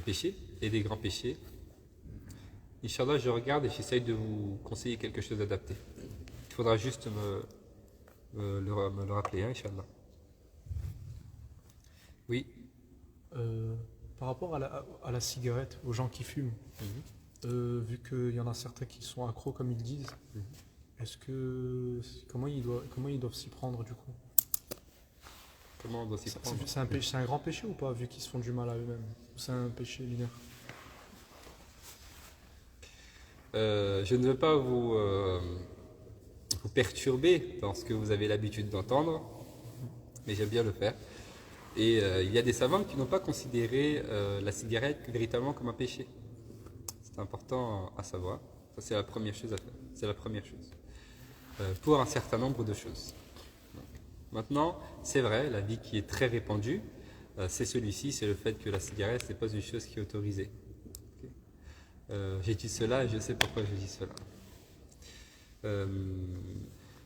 péchés et des grands péchés. Inch'Allah, je regarde et j'essaye de vous conseiller quelque chose d'adapté. Il faudra juste me le rappeler, hein, Inch'Allah. Oui. Par rapport à la cigarette, aux gens qui fument, vu qu'il y en a certains qui sont accros, comme ils disent, comment ils doivent s'y prendre du coup? Comment on doit s'y prendre? C'est un grand péché ou pas, vu qu'ils se font du mal à eux-mêmes? Ou c'est un péché mineur? Je ne veux pas vous perturber dans ce que vous avez l'habitude d'entendre, mais j'aime bien le faire. Et il y a des savants qui n'ont pas considéré la cigarette véritablement comme un péché. C'est important à savoir. Ça, c'est la première chose à faire. C'est la première chose. Pour un certain nombre de choses. Donc, maintenant, c'est vrai, l'avis qui est très répandu, c'est celui-ci, c'est le fait que la cigarette, ce n'est pas une chose qui est autorisée. J'ai dit cela et je sais pourquoi je dis cela.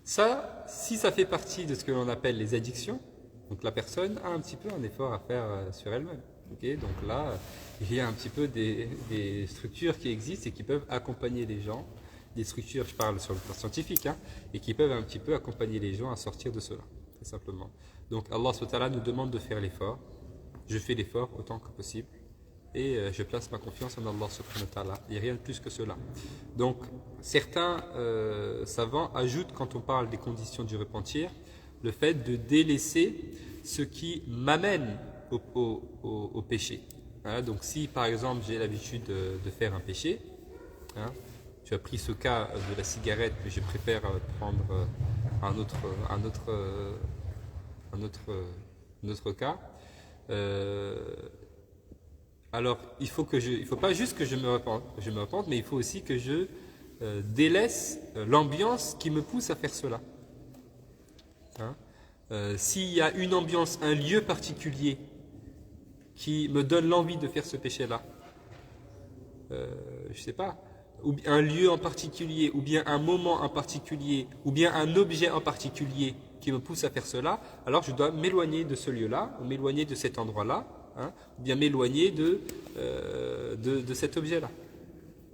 Ça, si ça fait partie de ce que l'on appelle les addictions, donc la personne a un petit peu un effort à faire sur elle-même. Okay, donc là, il y a un petit peu des structures qui existent et qui peuvent accompagner les gens, des structures, je parle sur le plan scientifique, hein, et qui peuvent un petit peu accompagner les gens à sortir de cela, très simplement. Donc Allah subhanahu wa ta'ala nous demande de faire l'effort. Je fais l'effort autant que possible et je place ma confiance en Allah subhanahu wa ta'ala. Il n'y a rien de plus que cela. Donc certains savants ajoutent, quand on parle des conditions du repentir, le fait de délaisser ce qui m'amène au péché. Hein, donc si par exemple j'ai l'habitude de faire un péché, hein, tu as pris ce cas de la cigarette, mais je préfère prendre un autre cas. Alors il faut pas juste que je me repente, mais il faut aussi que je délaisse l'ambiance qui me pousse à faire cela. Hein, s'il y a une ambiance, un lieu particulier qui me donne l'envie de faire ce péché-là, je sais pas, ou un lieu en particulier, ou bien un moment en particulier, ou bien un objet en particulier qui me pousse à faire cela, alors je dois m'éloigner de ce lieu-là, ou m'éloigner de cet endroit-là, hein, ou bien m'éloigner de cet objet-là.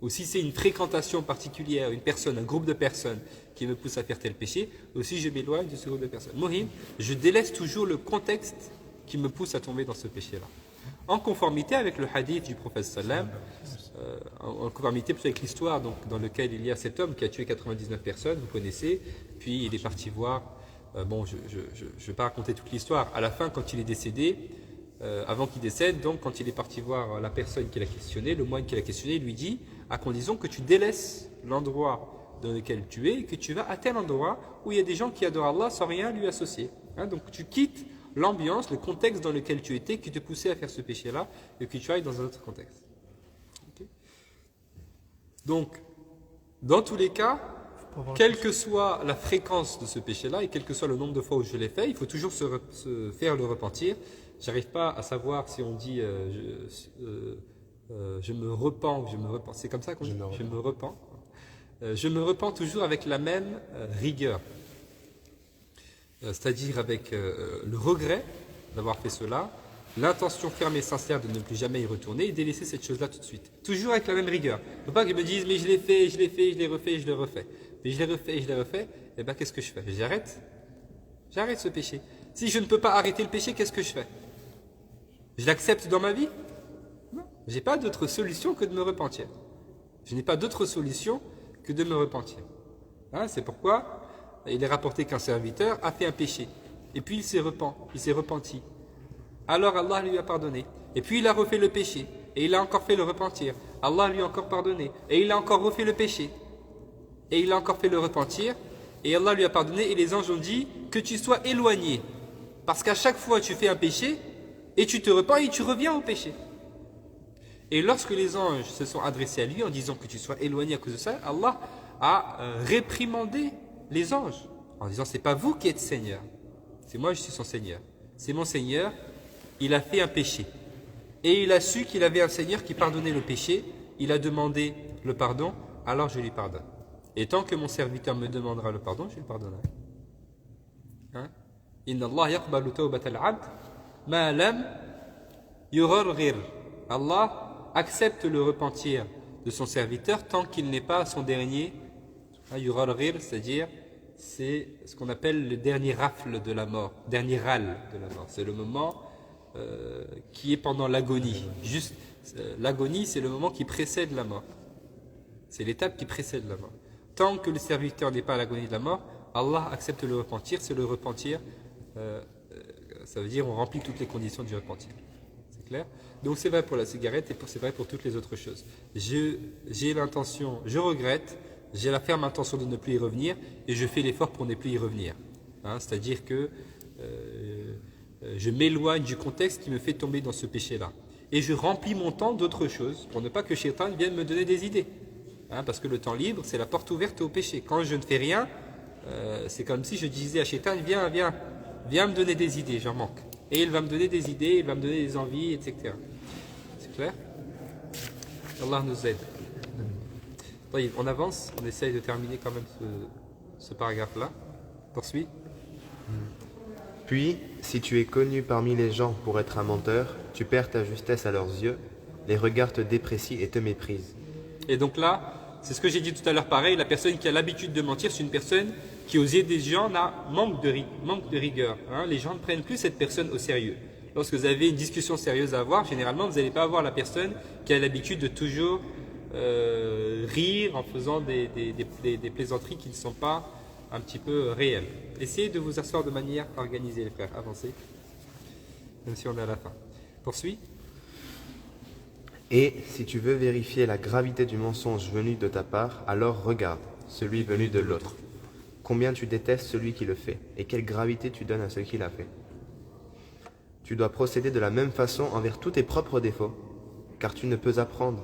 Ou si c'est une fréquentation particulière, une personne, un groupe de personnes qui me pousse à faire tel péché, aussi je m'éloigne de ce groupe de personnes. Mohim, je délaisse toujours le contexte qui me pousse à tomber dans ce péché-là. En conformité avec le hadith du prophète sallam, en conformité avec l'histoire dans laquelle il y a cet homme qui a tué 99 personnes, vous connaissez, puis il est parti voir, bon je ne vais pas raconter toute l'histoire, à la fin quand il est décédé, avant qu'il décède, donc quand il est parti voir la personne qui l'a questionné, le moine qui l'a questionné, il lui dit, à condition que tu délaisses l'endroit dans lequel tu es et que tu vas à tel endroit où il y a des gens qui adorent Allah sans rien lui associer. Hein, donc tu quittes l'ambiance, le contexte dans lequel tu étais, qui te poussait à faire ce péché-là, et que tu ailles dans un autre contexte. Okay. Donc, dans tous les cas, quelle que soit la fréquence de ce péché-là, et quel que soit le nombre de fois où je l'ai fait, il faut toujours se faire le repentir. J'arrive pas à savoir si on dit je me repens, c'est comme ça qu'on dit, je me repens. Je me repens toujours avec la même rigueur. c'est-à-dire avec le regret d'avoir fait cela, l'intention ferme et sincère de ne plus jamais y retourner et délaisser cette chose-là tout de suite. Toujours avec la même rigueur. Il ne faut pas qu'ils me disent, mais je l'ai fait, je l'ai fait, je l'ai refait, je le refais. Mais je l'ai refait, je l'ai refait, et bien qu'est-ce que je fais? J'arrête. J'arrête ce péché. Si je ne peux pas arrêter le péché, qu'est-ce que je fais? Je l'accepte dans ma vie? Non. Je n'ai pas d'autre solution que de me repentir. Je n'ai pas d'autre solution que de me repentir. Hein, c'est pourquoi il est rapporté qu'un serviteur a fait un péché. Et puis il s'est repenti. Alors Allah lui a pardonné. Et puis il a refait le péché. Et il a encore fait le repentir. Allah lui a encore pardonné. Et il a encore refait le péché. Et il a encore fait le repentir. Et Allah lui a pardonné. Et les anges ont dit que tu sois éloigné. Parce qu'à chaque fois tu fais un péché, et tu te repens et tu reviens au péché. Et lorsque les anges se sont adressés à lui en disant que tu sois éloigné à cause de ça, Allah a réprimandé les anges en disant c'est pas vous qui êtes Seigneur, c'est moi je suis son Seigneur. C'est mon Seigneur, il a fait un péché. Et il a su qu'il avait un Seigneur qui pardonnait le péché, il a demandé le pardon, alors je lui pardonne. Et tant que mon serviteur me demandera le pardon, je lui pardonnerai. Hein? Inna Allah yaqbalu tawbat al-abd ma lam yugharghir. Allah accepte le repentir de son serviteur tant qu'il n'est pas à son dernier yugharghir, c'est-à-dire c'est ce qu'on appelle le dernier rafle de la mort, dernier râle de la mort. C'est le moment qui est pendant l'agonie. Juste l'agonie, c'est le moment qui précède la mort. C'est l'étape qui précède la mort. Tant que le serviteur n'est pas à l'agonie de la mort, Allah accepte le repentir. C'est le repentir, ça veut dire on remplit toutes les conditions du repentir. C'est clair? Donc c'est vrai pour la cigarette et c'est vrai pour toutes les autres choses. J'ai l'intention, je regrette, j'ai la ferme intention de ne plus y revenir et je fais l'effort pour ne plus y revenir. Hein, c'est-à-dire que je m'éloigne du contexte qui me fait tomber dans ce péché-là. Et je remplis mon temps d'autres choses pour ne pas que Shaitan vienne me donner des idées. Hein, parce que le temps libre, c'est la porte ouverte au péché. Quand je ne fais rien, c'est comme si je disais à Shaitan, viens me donner des idées, j'en manque. Et il va me donner des idées, il va me donner des envies, etc. C'est clair? Allah nous aide. On avance, on essaye de terminer quand même ce paragraphe-là. Poursuis. Puis, si tu es connu parmi les gens pour être un menteur, tu perds ta justesse à leurs yeux, les regards te déprécient et te méprisent. Et donc là, c'est ce que j'ai dit tout à l'heure, pareil, la personne qui a l'habitude de mentir, c'est une personne qui, aux yeux des gens, manque de rigueur. Hein. Les gens ne prennent plus cette personne au sérieux. Lorsque vous avez une discussion sérieuse à avoir, généralement, vous n'allez pas avoir la personne qui a l'habitude de toujours rire en faisant des plaisanteries qui ne sont pas un petit peu réelles. Essayez de vous asseoir de manière organisée, les frères. Avancez. Même si on est à la fin. Poursuis. Et si tu veux vérifier la gravité du mensonge venu de ta part, alors regarde celui venu de l'autre. Combien tu détestes celui qui le fait, et quelle gravité tu donnes à ce qui l'a fait. Tu dois procéder de la même façon envers tous tes propres défauts, car tu ne peux apprendre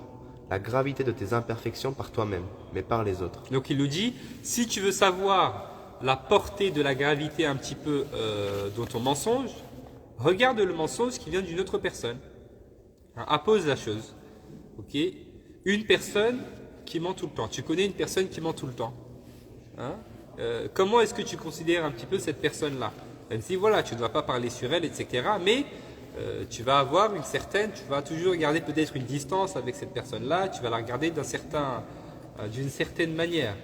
la gravité de tes imperfections par toi-même, mais par les autres. Donc il nous dit, si tu veux savoir la portée de la gravité un petit peu de ton mensonge, regarde le mensonge qui vient d'une autre personne. Hein, appose la chose. Ok? Une personne qui ment tout le temps. Tu connais une personne qui ment tout le temps. Hein? Comment est-ce que tu considères un petit peu cette personne-là? Même si voilà, tu ne dois pas parler sur elle, etc. Mais tu vas avoir tu vas toujours garder peut-être une distance avec cette personne-là. Tu vas la regarder d'une certaine manière.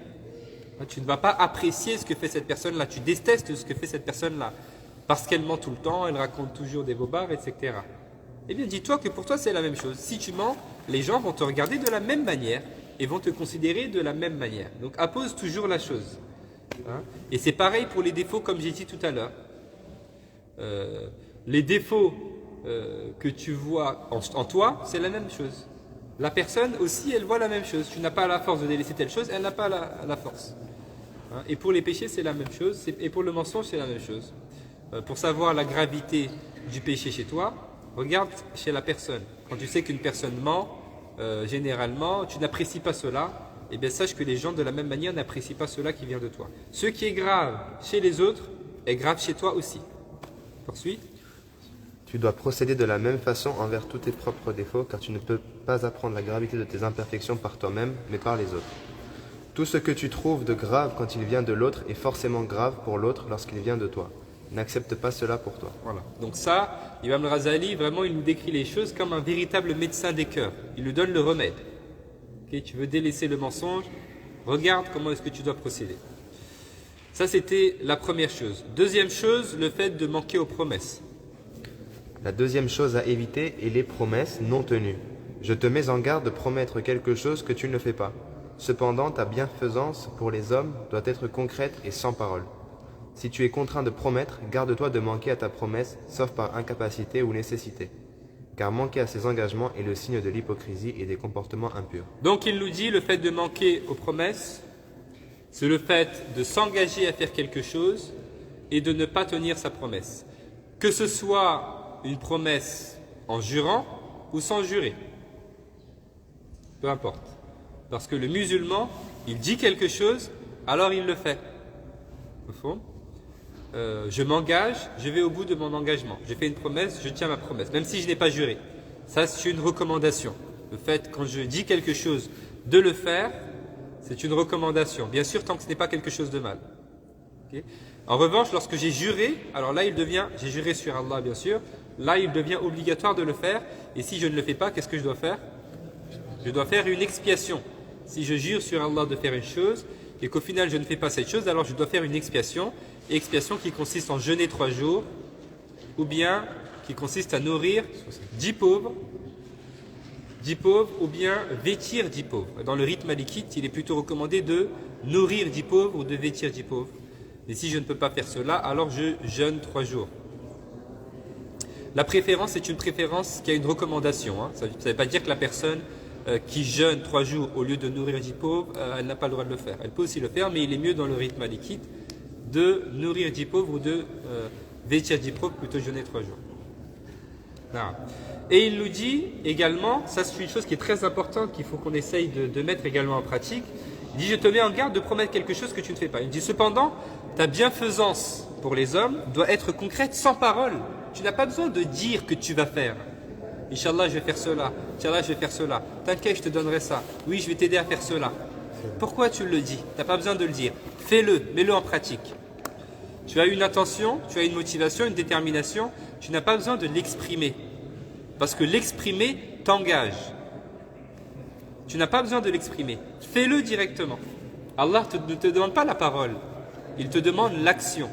Hein, tu ne vas pas apprécier ce que fait cette personne-là. Tu détestes ce que fait cette personne-là. Parce qu'elle ment tout le temps, elle raconte toujours des bobards, etc. Eh bien, dis-toi que pour toi, c'est la même chose. Si tu mens, les gens vont te regarder de la même manière et vont te considérer de la même manière. Donc, appose toujours la chose. Hein? Et c'est pareil pour les défauts, comme j'ai dit tout à l'heure. Les défauts que tu vois en toi, c'est la même chose. La personne aussi, elle voit la même chose. Tu n'as pas la force de délaisser telle chose, elle n'a pas la force. Hein? Et pour les péchés, c'est la même chose. Et pour le mensonge, c'est la même chose. Pour savoir la gravité du péché chez toi, regarde chez la personne. Quand tu sais qu'une personne ment, généralement, tu n'apprécies pas cela, et bien sache que les gens de la même manière n'apprécient pas cela qui vient de toi. Ce qui est grave chez les autres est grave chez toi aussi. Poursuis. Tu dois procéder de la même façon envers tous tes propres défauts, car tu ne peux pas apprendre la gravité de tes imperfections par toi-même, mais par les autres. Tout ce que tu trouves de grave quand il vient de l'autre est forcément grave pour l'autre lorsqu'il vient de toi. N'accepte pas cela pour toi. Voilà. Donc ça, Imam al-Ghazali, vraiment, il nous décrit les choses comme un véritable médecin des cœurs. Il nous donne le remède. Ok, tu veux délaisser le mensonge, regarde comment est-ce que tu dois procéder. Ça, c'était la première chose. Deuxième chose, le fait de manquer aux promesses. La deuxième chose à éviter est les promesses non tenues. Je te mets en garde de promettre quelque chose que tu ne fais pas. Cependant, ta bienfaisance pour les hommes doit être concrète et sans parole. Si tu es contraint de promettre, garde-toi de manquer à ta promesse, sauf par incapacité ou nécessité. Car manquer à ses engagements est le signe de l'hypocrisie et des comportements impurs. Donc il nous dit, le fait de manquer aux promesses, c'est le fait de s'engager à faire quelque chose et de ne pas tenir sa promesse. Que ce soit une promesse en jurant ou sans jurer. Peu importe. Parce que le musulman, il dit quelque chose, alors il le fait. Au fond, je m'engage, je vais au bout de mon engagement. J'ai fait une promesse, je tiens ma promesse, même si je n'ai pas juré. Ça, c'est une recommandation. Le fait, quand je dis quelque chose, de le faire, c'est une recommandation. Bien sûr, tant que ce n'est pas quelque chose de mal. Okay. En revanche, lorsque j'ai juré, alors là, j'ai juré sur Allah, bien sûr, là, il devient obligatoire de le faire. Et si je ne le fais pas, qu'est-ce que je dois faire? Je dois faire une expiation. Si je jure sur Allah de faire une chose et qu'au final je ne fais pas cette chose, alors je dois faire une expiation. Expiation qui consiste en jeûner 3 jours ou bien qui consiste à nourrir 10 pauvres ou bien vêtir 10 pauvres. Dans le rite malikite, il est plutôt recommandé de nourrir 10 pauvres ou de vêtir 10 pauvres. Et si je ne peux pas faire cela, alors je jeûne 3 jours. La préférence est une préférence qui a une recommandation. Ça ne veut pas dire que la personne qui jeûne 3 jours au lieu de nourrir 10 pauvres, elle n'a pas le droit de le faire. Elle peut aussi le faire, mais il est mieux dans le rite malikite de nourrir 10 pauvres ou de vêtir 10 pauvres, plutôt jeûner 3 jours. Non. Et il nous dit également, ça c'est une chose qui est très importante, qu'il faut qu'on essaye de mettre également en pratique, il dit, je te mets en garde de promettre quelque chose que tu ne fais pas. Il dit, cependant, ta bienfaisance pour les hommes doit être concrète sans parole. Tu n'as pas besoin de dire que tu vas faire. Inch'Allah, je vais faire cela. Inch'Allah, je vais faire cela. T'inquiète, je te donnerai ça. Oui, je vais t'aider à faire cela. Pourquoi tu le dis? Tu n'as pas besoin de le dire. Fais-le, mets-le en pratique. Tu as une intention, tu as une motivation, une détermination. Tu n'as pas besoin de l'exprimer. Parce que l'exprimer t'engage. Tu n'as pas besoin de l'exprimer. Fais-le directement. Allah ne te demande pas la parole. Il te demande l'action.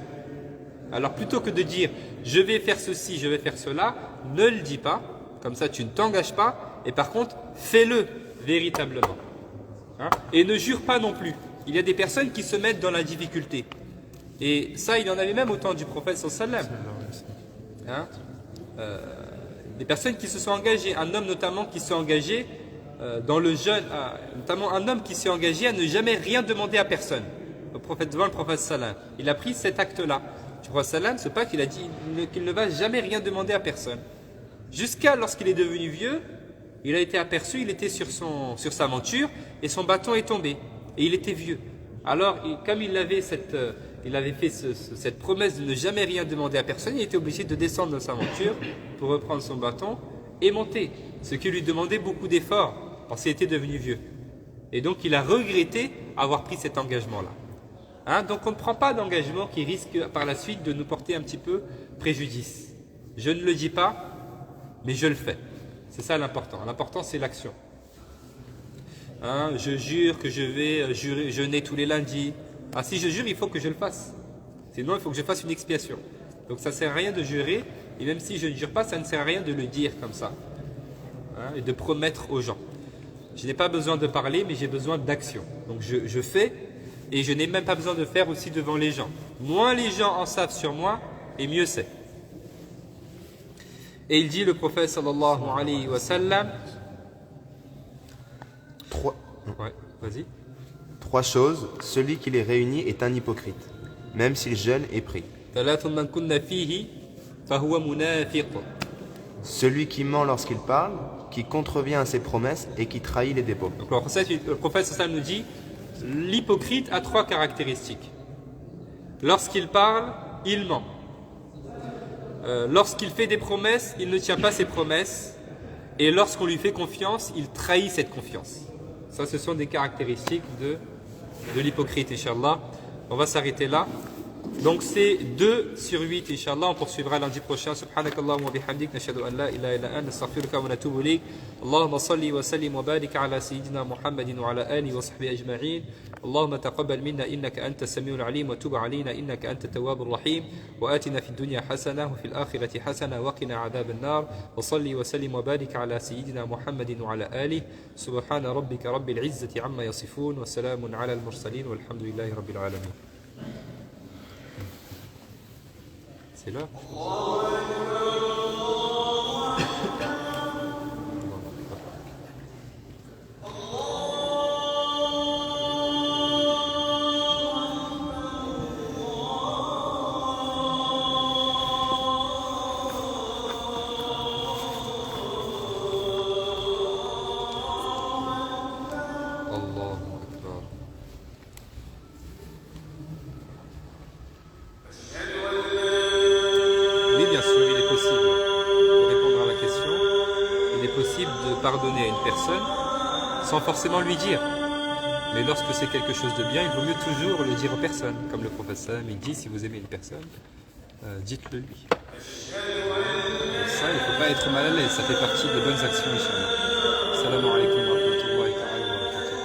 Alors plutôt que de dire « je vais faire ceci, je vais faire cela », ne le dis pas. Comme ça, tu ne t'engages pas. Et par contre, fais-le véritablement. Et ne jure pas non plus. Il y a des personnes qui se mettent dans la difficulté. Et ça, il y en avait même au temps du prophète sallallahu alayhi wa sallam. Des personnes qui se sont engagées. Un homme notamment qui s'est engagé dans le jeûne. Notamment un homme qui s'est engagé à ne jamais rien demander à personne. Devant le prophète sallallahu alayhi wa sallam. Il a pris cet acte-là. Du prophète sallallahu alayhi wa sallam, ce pacte, il a dit qu'il ne va jamais rien demander à personne. Jusqu'à lorsqu'il est devenu vieux, il a été aperçu, il était sur sa monture et son bâton est tombé. Et il était vieux. Alors, comme il avait fait cette promesse de ne jamais rien demander à personne, il était obligé de descendre dans sa monture pour reprendre son bâton et monter. Ce qui lui demandait beaucoup d'efforts parce qu'il était devenu vieux. Et donc, il a regretté avoir pris cet engagement-là. Donc, on ne prend pas d'engagement qui risque par la suite de nous porter un petit peu préjudice. Je ne le dis pas, mais je le fais. C'est ça l'important. L'important, c'est l'action. Je jure que je vais jeûner tous les lundis. Si je jure, il faut que je le fasse. Sinon, il faut que je fasse une expiation. Donc, ça ne sert à rien de jurer. Et même si je ne jure pas, ça ne sert à rien de le dire comme ça. Et de promettre aux gens. Je n'ai pas besoin de parler, mais j'ai besoin d'action. Donc, je fais. Et je n'ai même pas besoin de faire aussi devant les gens. Moins les gens en savent sur moi, et mieux c'est. Et il dit, le prophète sallallahu alayhi wa sallam, Trois choses, celui qui les réunit est un hypocrite, même s'il jeûne et prie. Celui qui ment lorsqu'il parle, qui contrevient à ses promesses et qui trahit les dépôts. Donc, le prophète sallallahu alayhi wa sallam nous dit, l'hypocrite a 3 caractéristiques. Lorsqu'il parle, il ment. Lorsqu'il fait des promesses, il ne tient pas ses promesses. Et lorsqu'on lui fait confiance, il trahit cette confiance. Ça, ce sont des caractéristiques de l'hypocrite, Inch'Allah. On va s'arrêter là. Donc c'est 2 sur 8, Inch'Allah. On poursuivra lundi prochain. Subhanakallahu wa bihamdik. Nashhadu an la ilaha illa anta nastaghfiruka wa natubu ilayk. Allahumma salli wa sallim wa barik ala sayyidina Muhammadin wa ala alihi wa sahbihi ajma'in. Allahumma taqabbal minna innaka anta as-sami'ul 'alim wa tub 'alayna innaka anta at-tawwabur rahim. Wa atina fid dunya hasana wa fil akhirati hasana wa qina 'adhaban nar. Wa salli wa sallim wa barik ala sayyidina Muhammadin wa ala alihi. Subhana rabbika rabbil 'izzati 'amma yasifun wa salamun 'ala al-mursalin walhamdulillahi rabbil 'alamin. C'est là. Pardonner à une personne sans forcément lui dire. Mais lorsque c'est quelque chose de bien, il vaut mieux toujours le dire aux personnes. Comme le professeur il dit, si vous aimez une personne, dites-le lui. Et ça, il ne faut pas être mal à l'aise, ça fait partie des bonnes actions, Inch'Allah. Salam alaikum wa rahmatullahi wa barakatuh.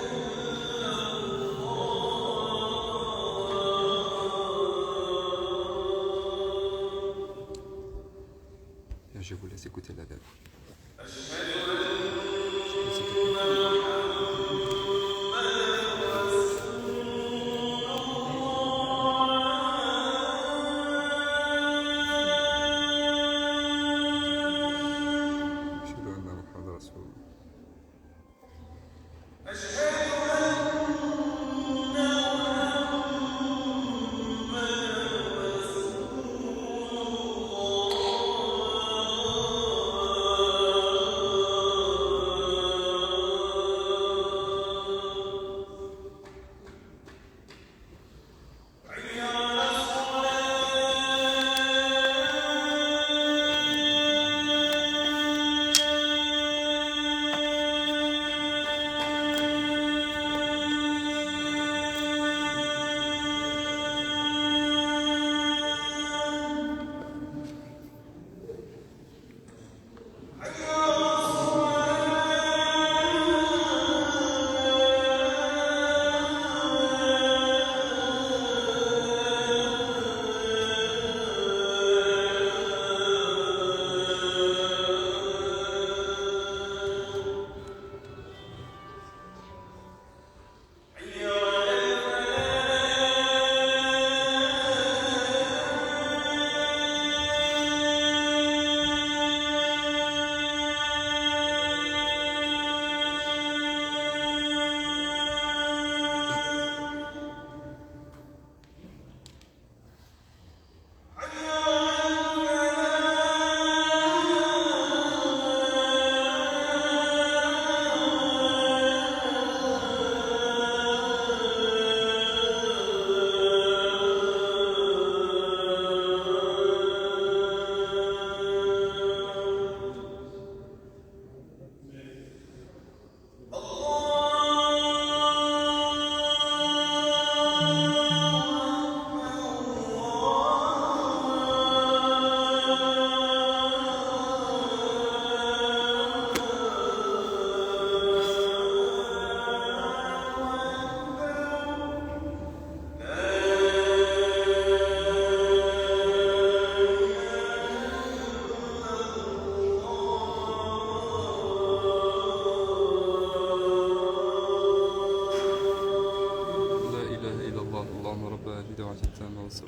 Je vous laisse écouter la date.